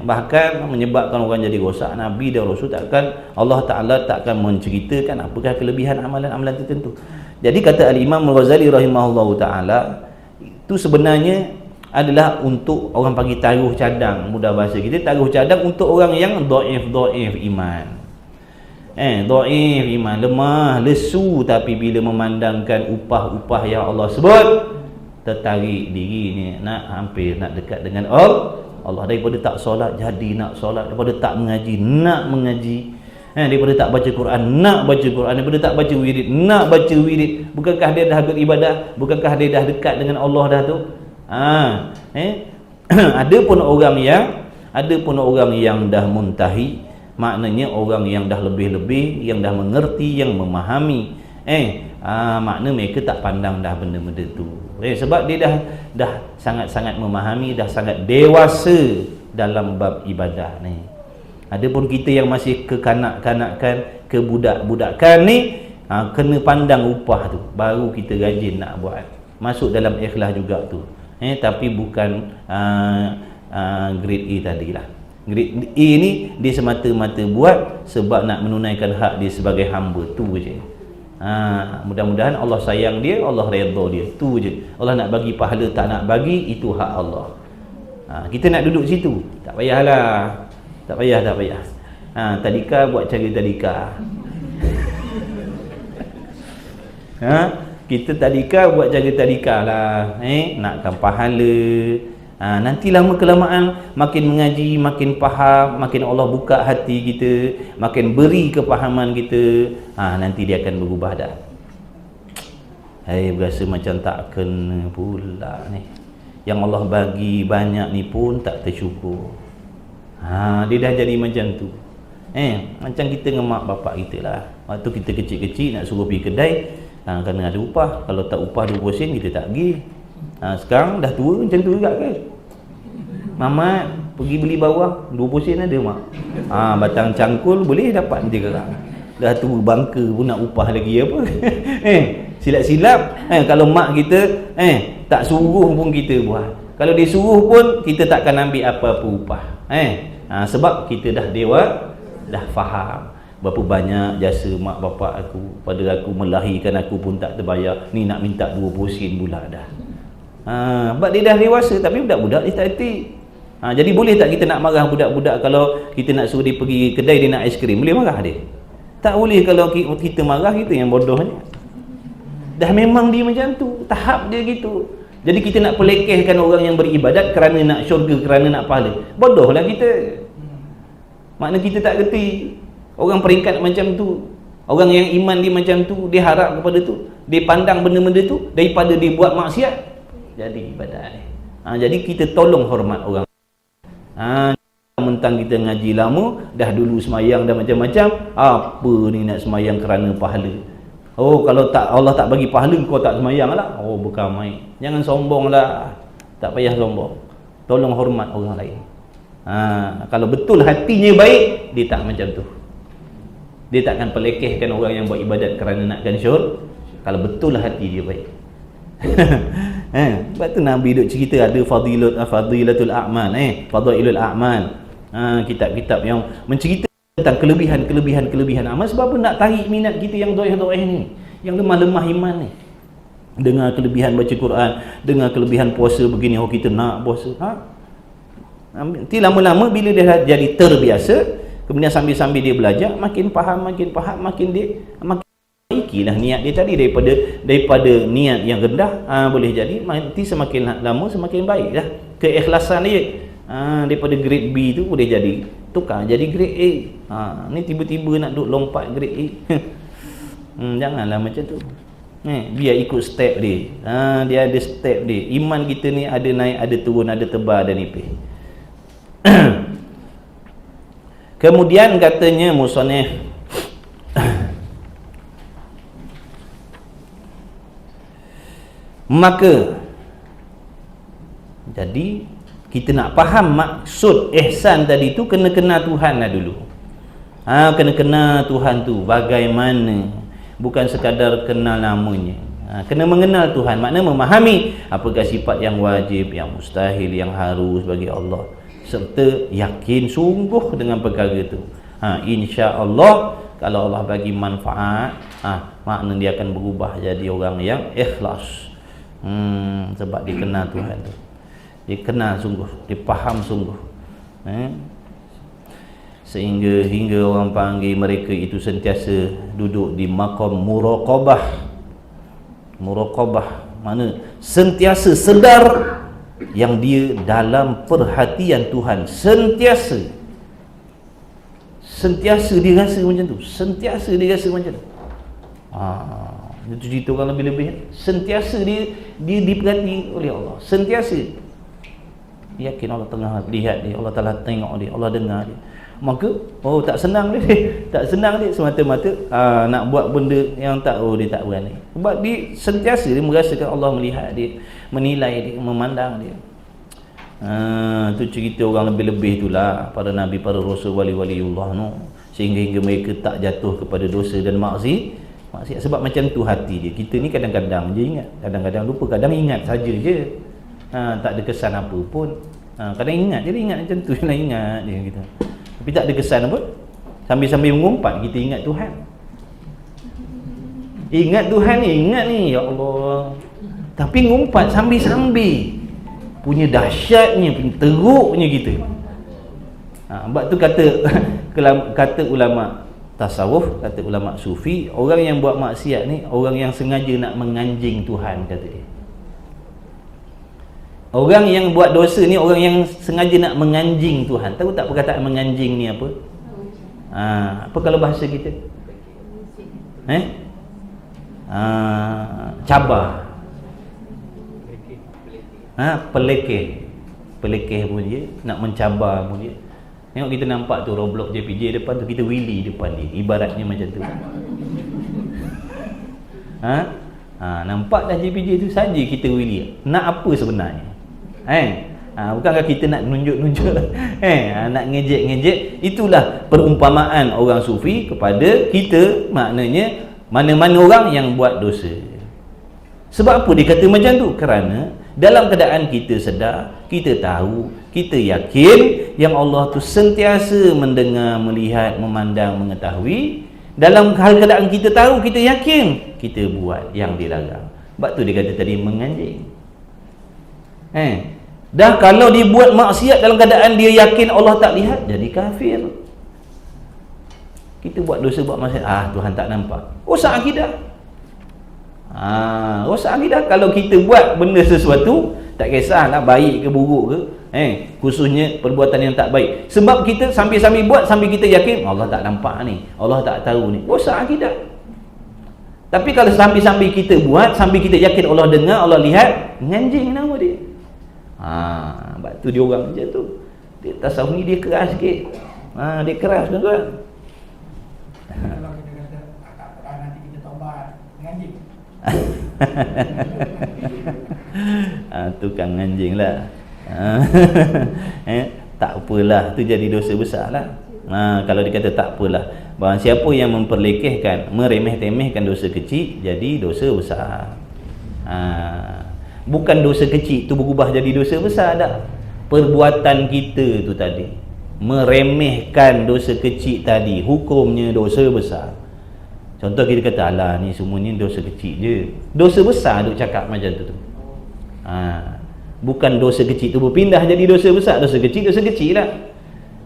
bahkan menyebabkan orang jadi rosak. Nabi dan Rasul Allah Ta'ala takkan menceritakan apakah kelebihan amalan-amalan tertentu. Jadi kata Al-Imam Al-Ghazali rahimahullahu ta'ala, itu sebenarnya adalah untuk orang panggil taruh cadang, mudah bahasa kita, taruh cadang untuk orang yang dhaif iman. Dhaif iman, lemah, lesu, tapi bila memandangkan upah-upah yang Allah sebut, tertarik dirinya hampir nak dekat dengan Allah. Daripada tak solat jadi nak solat, daripada tak mengaji nak mengaji, daripada tak baca Quran nak baca Quran, daripada tak baca wirid nak baca wirid. Bukankah dia dah beribadah? Bukankah dia dah dekat dengan Allah dah tu? Ada pun orang yang dah muntahi, maknanya orang yang dah lebih-lebih, yang dah mengerti, yang memahami. Makna mereka tak pandang dah benda-benda tu. Sebab dia dah sangat-sangat memahami, dah sangat dewasa dalam bab ibadah ni. Adapun kita yang masih kekanak-kanakan, kebudak-budakan ni, kena pandang upah tu, baru kita rajin nak buat. Masuk dalam ikhlas juga tu. Tapi bukan grade A tadilah. Grade A ni dia semata-mata buat sebab nak menunaikan hak dia sebagai hamba, tu je. Mudah-mudahan Allah sayang dia, Allah redha dia, tu je. Allah nak bagi pahala, tak nak bagi, itu hak Allah. Kita nak duduk situ, tak payahlah. Tak payah. Tadika buat cara tadika. Kita tadika buat jaga tadika lah, nakkan pahala. Nanti lama kelamaan makin mengaji, makin faham, makin Allah buka hati kita, makin beri kepahaman kita, nanti dia akan berubah dah. Berasa macam tak kena pula ni. Yang Allah bagi banyak ni pun tak tersyukur. Dia dah jadi macam tu. Macam kita dengan mak bapak kita lah. Waktu kita kecil-kecil nak suruh pergi kedai, kena ada upah. Kalau tak upah 20 sen kita tak pergi. Sekarang dah tua macam tu juga kan. Mamat pergi beli bawah 20 sen ada mak. Batang cangkul boleh dapat nanti kerang. Dah tua bangka pun nak upah lagi apa. Silap-silap kalau mak kita tak suruh pun kita buat. Kalau dia suruh pun kita takkan ambil apa-apa upah. Sebab kita dah dewa, dah faham berapa banyak jasa mak bapak aku pada aku melahirkan aku pun tak terbayar. Ni nak minta 20 sen pula dah. Sebab dia dah dewasa, tapi budak-budak dia tak erti. Jadi boleh tak kita nak marah budak-budak kalau kita nak suruh dia pergi kedai dia nak aiskrim? Boleh marah dia? Tak boleh. Kalau kita marah, kita yang bodohnya. Dah memang dia macam tu, tahap dia gitu. Jadi kita nak pelekehkan orang yang beribadat kerana nak syurga, kerana nak pahala. Bodohlah kita. Makna kita tak kerti. Orang peringkat macam tu, orang yang iman dia macam tu, dia harap kepada tu, dia pandang benda-benda tu, daripada dia buat maksiat jadi ibadat. Jadi kita tolong hormat orang. Mentang kita ngaji lama, dah dulu semayang dah macam-macam, apa ni nak semayang kerana pahala? Kalau tak Allah tak bagi pahala, kau tak semayang lah. Bukan main. Jangan sombong lah. Tak payah sombong. Tolong hormat orang lain. Kalau betul hatinya baik, dia tak macam tu. Dia tak akan pelekehkan orang yang buat ibadat kerana nakkan syurga. Kalau betul hati dia baik. Sebab tu Nabi duk cerita ada fadilatul a'mal, fadailul a'mal. Kitab-kitab yang mencerita tentang kelebihan amal. Sebab apa? Nak tarik minat kita yang doih-doih ni, yang lemah-lemah iman ni. Dengar kelebihan baca Quran, dengar kelebihan puasa begini, kita nak puasa. Nanti lama-lama bila dia dah jadi terbiasa, kemudian sambil-sambil dia belajar, makin faham, makin dia makin baikilah niat dia tadi. Daripada niat yang rendah, boleh jadi nanti semakin lama semakin baik dah keikhlasan dia. Daripada grade B tu boleh jadi tukar jadi grade A. Ni tiba-tiba nak duk lompat grade A. Janganlah macam tu. Biar ikut step dia. Dia ada step dia. Iman kita ni ada naik, ada turun, ada tebal, ada nipis. Kemudian katanya musannif, maka jadi kita nak faham maksud ihsan tadi tu, kena kenal Tuhan lah dulu. Kena kenal Tuhan tu bagaimana, bukan sekadar kenal namanya. Kena mengenal Tuhan, makna memahami apakah sifat yang wajib, yang mustahil, yang harus bagi Allah, serta yakin sungguh dengan perkara tu. Insya-Allah kalau Allah bagi manfaat, makna dia akan berubah jadi orang yang ikhlas. Sebab dia kenal Tuhan tu. Dia kenal sungguh, dia faham sungguh. Hingga orang panggil mereka itu sentiasa duduk di maqam muraqabah. Muraqabah mana sentiasa sedar yang dia dalam perhatian Tuhan. Sentiasa dia rasa macam tu. Sentiasa dia rasa macam tu. Itu cerita orang lebih-lebih. Sentiasa dia diperhati oleh Allah. Sentiasa yakin Allah tengah lihat dia, Allah telah tengok dia, Allah dengar dia. Maka tak senang dia. Tak senang dia semata-mata nak buat benda yang dia tak berani. Sebab dia sentiasa dia merasakan Allah melihat dia, menilai dia, memandang dia. Tu cerita orang lebih-lebih itulah para nabi, para rasul, wali-waliullah sehingga mereka tak jatuh kepada dosa dan maksiat. Sebab macam tu hati dia. Kita ni kadang-kadang je ingat, kadang-kadang lupa, kadang ingat saja je. Tak ada kesan apa pun. Kadang ingat macam tu lah, ingat je kita. Tapi tak ada kesan apa. Sambil-sambil mengumpat kita ingat Tuhan. Ingat Tuhan ni, ingat ni, ya Allah. Tapi ngumpat sambil-sambil. Punya dahsyatnya, punya teruknya kita. Sebab tu kata ulama, tasawuf, kata ulama sufi, orang yang buat maksiat ni orang yang sengaja nak menganjing Tuhan, kata dia. Orang yang buat dosa ni orang yang sengaja nak menganjing Tuhan. Tahu tak perkataan menganjing ni apa? Apa kalau bahasa kita? Cabar. Pelekeh pun dia, nak mencabar pun dia. Tengok kita nampak tu Roblox JPJ depan tu, kita willy depan dia, ibaratnya macam tu. Nampak dah JPJ tu saja kita willy. Nak apa sebenarnya? Bukankah kita nak nunjuk-nunjuk? Nak ngejek-ngejek. Itulah perumpamaan orang sufi kepada kita, maknanya mana-mana orang yang buat dosa. Sebab apa dia kata macam tu? Kerana dalam keadaan kita sedar, kita tahu, kita yakin yang Allah tu sentiasa mendengar, melihat, memandang, mengetahui. Dalam hal keadaan kita tahu, kita yakin, kita buat yang dilarang. Sebab tu dia kata tadi menganjing. Dah kalau dia buat maksiat dalam keadaan dia yakin Allah tak lihat, jadi kafir. Kita buat dosa, buat maksiat, Tuhan tak nampak. Rosak akidah. Rosak akidah. Kalau kita buat benda sesuatu, tak kisahlah baik ke buruk ke, khususnya perbuatan yang tak baik, sebab kita sambil-sambil buat, sambil kita yakin Allah tak nampak ni, Allah tak tahu ni, rosak akidah. Tapi kalau sambil-sambil kita buat, sambil kita yakin Allah dengar, Allah lihat, menganjing nama dia. Sebab tu dia orang macam tu. Dia tasawuf ni dia keras sikit. Dia keras tuan-tuan. Kalau kita kata tak pernah, nanti kita taubat, menganjing. Tukang anjing lah. Tak apalah, tu jadi dosa besar lah. Kalau dia kata tak apalah, barang siapa yang memperlekehkan, meremeh-temehkan dosa kecil, jadi dosa besar. Bukan dosa kecil tu berubah jadi dosa besar dah. Perbuatan kita tu tadi, meremehkan dosa kecil tadi, hukumnya dosa besar. Contoh kita kata, alah ni semuanya dosa kecil je. Dosa besar duk cakap macam tu. Bukan dosa kecil tu berpindah jadi dosa besar. Dosa kecil lah.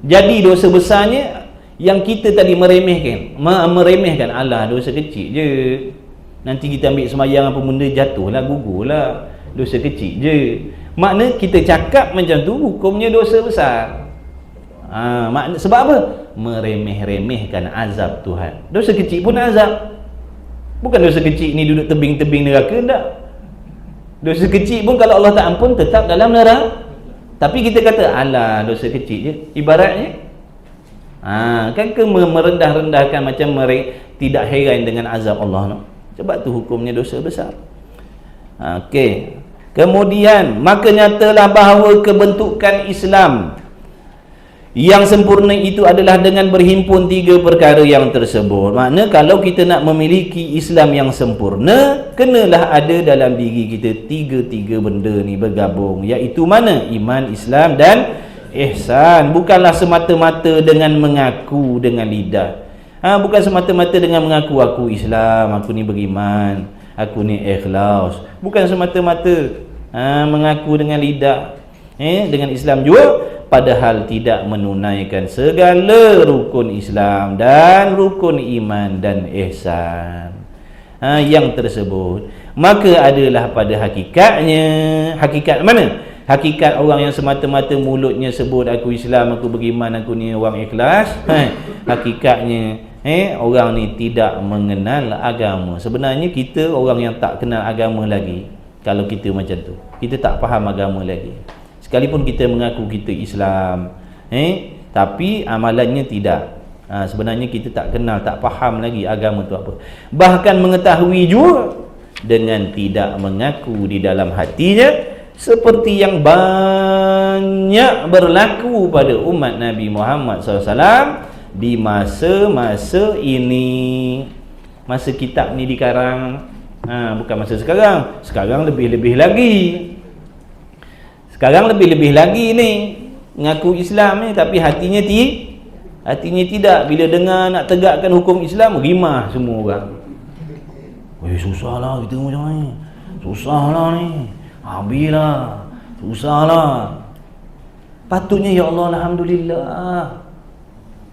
Jadi dosa besarnya yang kita tadi meremehkan, alah dosa kecil je, nanti kita ambil sembahyang apa benda jatuhlah, gugurlah, dosa kecil je. Makna kita cakap macam tu hukumnya dosa besar. Sebab apa? Meremeh-remehkan azab Tuhan. Dosa kecil pun azab. Bukan dosa kecil ni duduk tebing-tebing neraka, tak. Dosa kecil pun kalau Allah tak ampun tetap dalam neraka. Tapi kita kata alah dosa kecil je, ibaratnya kan ke merendah-rendahkan, macam tidak heran dengan azab Allah, no? Sebab tu hukumnya dosa besar. Okey. Kemudian maka nyatalah bahawa kebentukan Islam yang sempurna itu adalah dengan berhimpun tiga perkara yang tersebut. Makna kalau kita nak memiliki Islam yang sempurna, kenalah ada dalam diri kita tiga-tiga benda ni bergabung, iaitu mana? Iman, Islam dan ihsan. Bukanlah semata-mata dengan mengaku dengan lidah. Bukan semata-mata dengan mengaku aku Islam, aku ni beriman, aku ni ikhlas. Bukan semata-mata mengaku dengan lidah dengan Islam juga, padahal tidak menunaikan segala rukun Islam dan rukun iman dan ihsan yang tersebut. Maka adalah pada hakikatnya, hakikat mana? Hakikat orang yang semata-mata mulutnya sebut aku Islam, aku beriman, aku ni orang ikhlas, hakikatnya orang ni tidak mengenal agama. Sebenarnya kita orang yang tak kenal agama lagi. Kalau kita macam tu, kita tak faham agama lagi. Sekalipun kita mengaku kita Islam, tapi amalannya tidak. Sebenarnya kita tak kenal, tak faham lagi agama tu apa. Bahkan mengetahui juga dengan tidak mengaku di dalam hatinya, seperti yang banyak berlaku pada umat Nabi Muhammad SAW di masa-masa ini. Masa kitab ni dikarang, bukan masa sekarang. Sekarang lebih-lebih lagi. Sekarang lebih-lebih lagi ni ngaku Islam ni, tapi hatinya tidak. Bila dengar nak tegakkan hukum Islam, rimah semua orang. Susahlah kita macam ni, susahlah ni, habislah, susahlah. Patutnya ya Allah, alhamdulillah,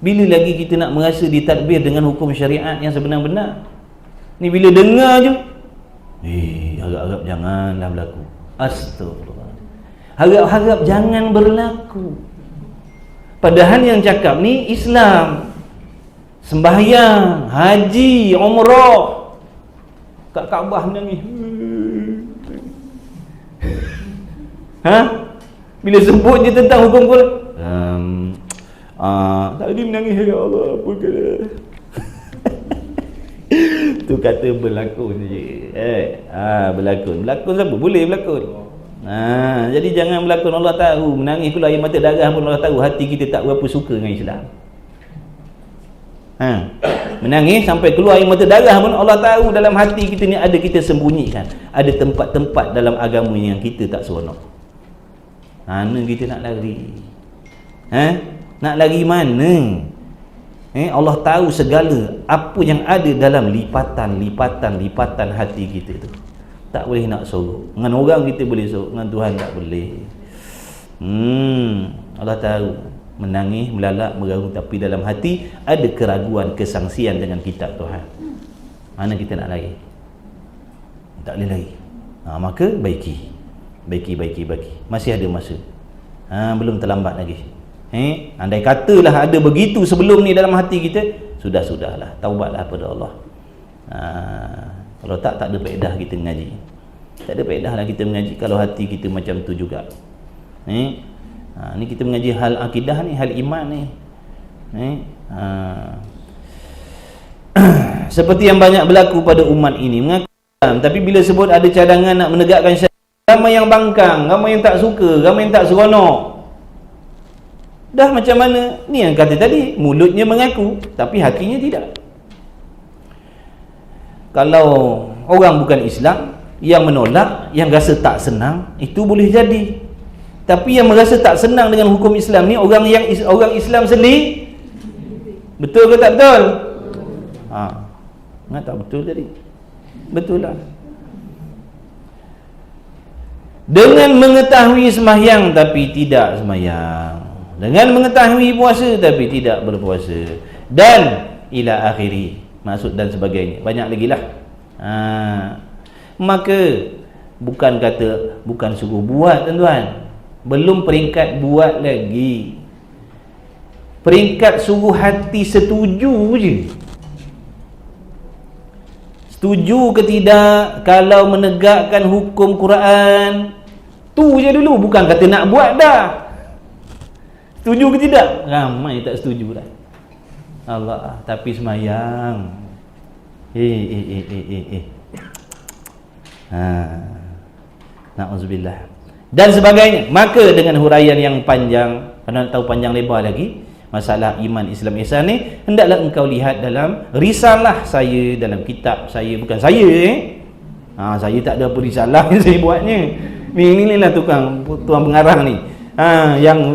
Bila lagi kita nak merasa ditadbir dengan hukum syariat yang sebenar-benar? Ni bila dengar je, harap-harap janganlah berlaku. Astagfirullah. Harap-harap jangan berlaku. Padahal yang cakap ni Islam. Sembahyang, haji, umrah. Kat Kaabah menangis. Bila sebut je tentang hukum Quran, tadi menangis, ya Allah, apa kena. Tu kata berlakon je. Berlakon siapa? Boleh berlakon. Jadi jangan berlakon. Allah tahu. Menangis keluar air mata darah pun Allah tahu hati kita tak berapa suka dengan Islam. Menangis sampai keluar air mata darah pun Allah tahu dalam hati kita ni ada kita sembunyikan. Ada tempat-tempat dalam agama yang kita tak seronok. Mana kita nak lari? Nak lari mana? Allah tahu segala apa yang ada dalam lipatan hati kita tu. Tak boleh nak sorok. Dengan orang kita boleh sorok, dengan Tuhan tak boleh. Allah tahu. Menangis, melalak, meraung, tapi dalam hati ada keraguan, kesangsian dengan kitab Tuhan. Mana kita nak lari? Tak boleh lari. Maka baiki. Masih ada masa. Belum terlambat lagi. Andai katalah ada begitu sebelum ni dalam hati kita, sudahlah, taubatlah pada Allah. Kalau tak ada faedah kita mengaji. Tak ada faedah lah kita mengaji kalau hati kita macam tu juga. Ni kita mengaji hal akidah ni, hal iman ni. Seperti yang banyak berlaku pada umat ini, mengaku Islam, tapi bila sebut ada cadangan nak menegakkan syariat, ramai yang bangkang, ramai yang tak suka, ramai yang tak seronok. Dah macam mana? Ni yang kata tadi, mulutnya mengaku tapi hatinya tidak. Kalau orang bukan Islam yang menolak, yang rasa tak senang, itu boleh jadi. Tapi yang merasa tak senang dengan hukum Islam ni orang Islam sendiri. Betul ke tak betul? Ingat tak betul tadi? Betul lah. Dengan mengetahui sembahyang tapi tidak sembahyang, dengan mengetahui puasa tapi tidak berpuasa, dan ila akhiri, maksud dan sebagainya, banyak lagi lah. Maka bukan suruh buat, tuan-tuan. Belum peringkat buat lagi. Peringkat suruh hati setuju je. Setuju ke tidak kalau menegakkan hukum Quran? Tu je dulu, bukan kata nak buat dah. Setuju ke tidak? Ramai tak setuju dah. Allah, tapi semayang. Na'udzubillah. Dan sebagainya. Maka dengan huraian yang panjang, anda nak tahu panjang lebar lagi masalah iman, Islam, ihsan ni, hendaklah engkau lihat dalam risalah saya, dalam kitab saya. Bukan saya saya tak ada apa risalah yang saya buatnya. Ni lah tuan pengarang ni.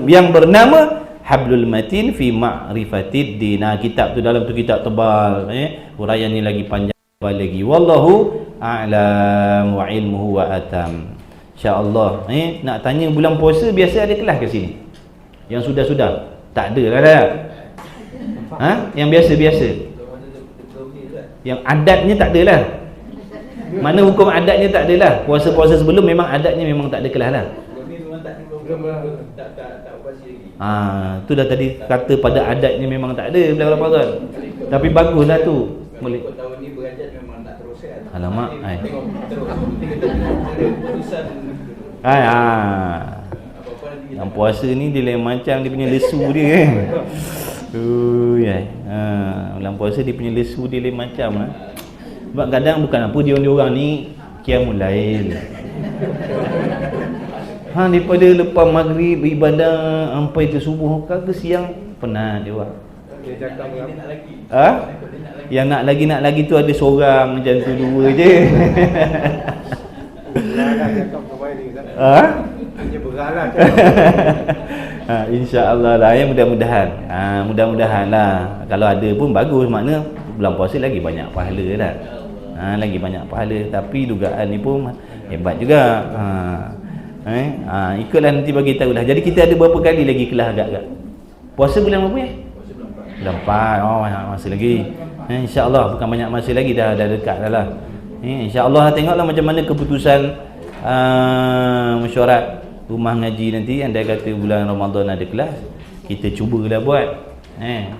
Yang bernama Hablul Matin fi Ma'rifatid Din. Kitab tu, dalam tu kitab tebal. Huraian ni lagi panjang lagi. Wallahu a'lam wa ilmuhu wa atam. InsyaAllah. Nak tanya bulan puasa biasa ada kelas ke sini? Yang sudah-sudah? Tak ada lah dah. Yang biasa-biasa? Yang adatnya tak ada lah. Mana hukum adatnya tak ada lah. Puasa-puasa sebelum memang adatnya memang tak ada kelas lah. Tu dah tadi kata pada adatnya memang tak ada bulan Ramadan. Tapi baguslah tu. Boleh. Tahun ni berajat memang tak teruskan. Alamak. Yang puasa ni dia lain macam dia punya lesu dia bulan puasa dia punya lesu dia lain macam lah. Sebab kadang bukan apa dia orang ni qiyamul lail. Daripada lepas maghrib ibadah sampai ke subuh ke siang penat dia orang. Dia cakap nak lagi. Yang nak lagi tu ada seorang macam tu, dua je. Hanya berharap. InsyaAllah lah, mudah-mudahan lah. Kalau ada pun bagus, makna bulan puasa lagi banyak pahala lah. Lagi banyak pahala. Tapi dugaan ni pun hebat juga. Ikutlah nanti bagi tahu lah. Jadi kita ada berapa kali lagi kelas agak-agak? Puasa bulan berapa ya? Lempat. Oh, masih lagi. InsyaAllah bukan banyak masih lagi, dah dekat dah lah. InsyaAllah tengoklah macam mana keputusan mesyuarat rumah ngaji nanti. Andai kata bulan Ramadan ada kelas, kita cubalah buat.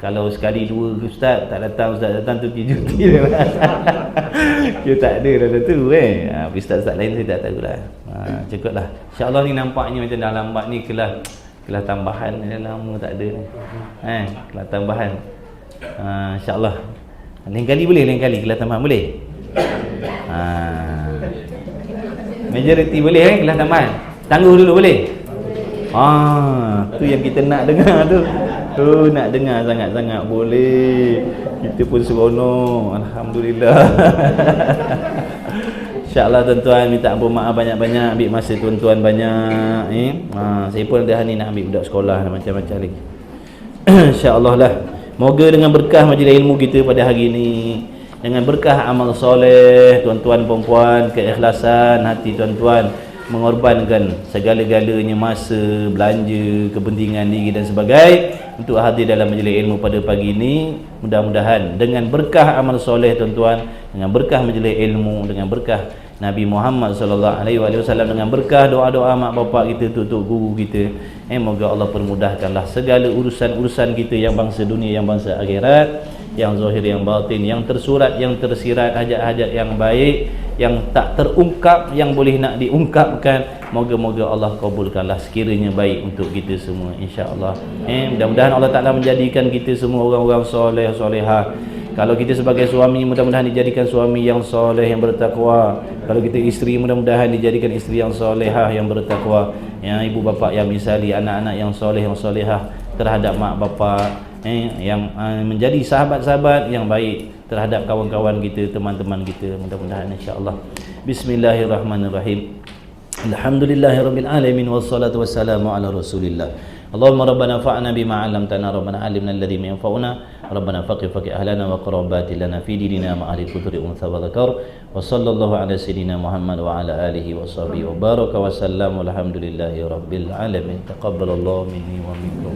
Kalau sekali dua ustaz tak datang, ustaz datang tu cuti dah. Dia tak ada dah tu ustaz lain saya tak tahulah. Cukuplah. InsyaAllah ni nampaknya macam dah lambat ni kelas tambahan ni, dah lama tak ada ni. Kelas tambahan. InsyaAllah. Lain kali boleh, lain kali kelas tambahan boleh. Majoriti boleh kelas tambahan. Tangguh dulu boleh? Tu yang kita nak dengar tu. Nak dengar sangat-sangat boleh. Kita pun seronok. Alhamdulillah. InsyaAllah tuan-tuan, minta ampun maaf banyak-banyak, ambil masa tuan-tuan banyak. Saya pun dah ni nak ambil budak sekolah dan macam-macam lagi. InsyaAllah lah. Moga dengan berkah majlis ilmu kita pada hari ini, dengan berkah amal soleh tuan-tuan perempuan, keikhlasan hati tuan-tuan mengorbankan segala-galanya, masa, belanja, kepentingan diri dan sebagainya untuk hadir dalam majlis ilmu pada pagi ini. Mudah-mudahan dengan berkah amal soleh tuan-tuan, dengan berkah majlis ilmu, dengan berkah Nabi Muhammad sallallahu alaihi wasallam, dengan berkah doa-doa mak bapak kita, tutuk guru kita, moga Allah permudahkanlah segala urusan-urusan kita, yang bangsa dunia, yang bangsa akhirat, yang zahir, yang batin, yang tersurat, yang tersirat, hajat-hajat yang baik, yang tak terungkap, yang boleh nak diungkapkan. Moga-moga Allah kabulkanlah sekiranya baik untuk kita semua, insya-Allah. Mudah-mudahan Allah Taala menjadikan kita semua orang-orang soleh, solehah. Kalau kita sebagai suami, mudah-mudahan dijadikan suami yang soleh, yang bertakwa. Kalau kita isteri, mudah-mudahan dijadikan isteri yang solehah, yang bertakwa. Ibu bapa yang misali, anak-anak yang soleh, yang solehah terhadap mak bapak, yang menjadi sahabat-sahabat yang baik terhadap kawan-kawan kita, teman-teman kita, mudah-mudahan insya-Allah. Bismillahirrahmanirrahim. Alhamdulillahirabbil alamin wassalatu wassalamu ala Rasulillah. Allahumma rabbana fa'na bima 'allamtana, rabbana 'allimna alladhi yanfa'una, rabbana faqih ahlana wa qarabati lana fi dinina ma ahli kuturi untha wa dzakar. Wa sallallahu ala sayyidina Muhammad wa ala alihi wa sahbihi wa baraka wa sallam. Walhamdulillahi rabbil alamin. Taqabbalallahu minni wa minkum.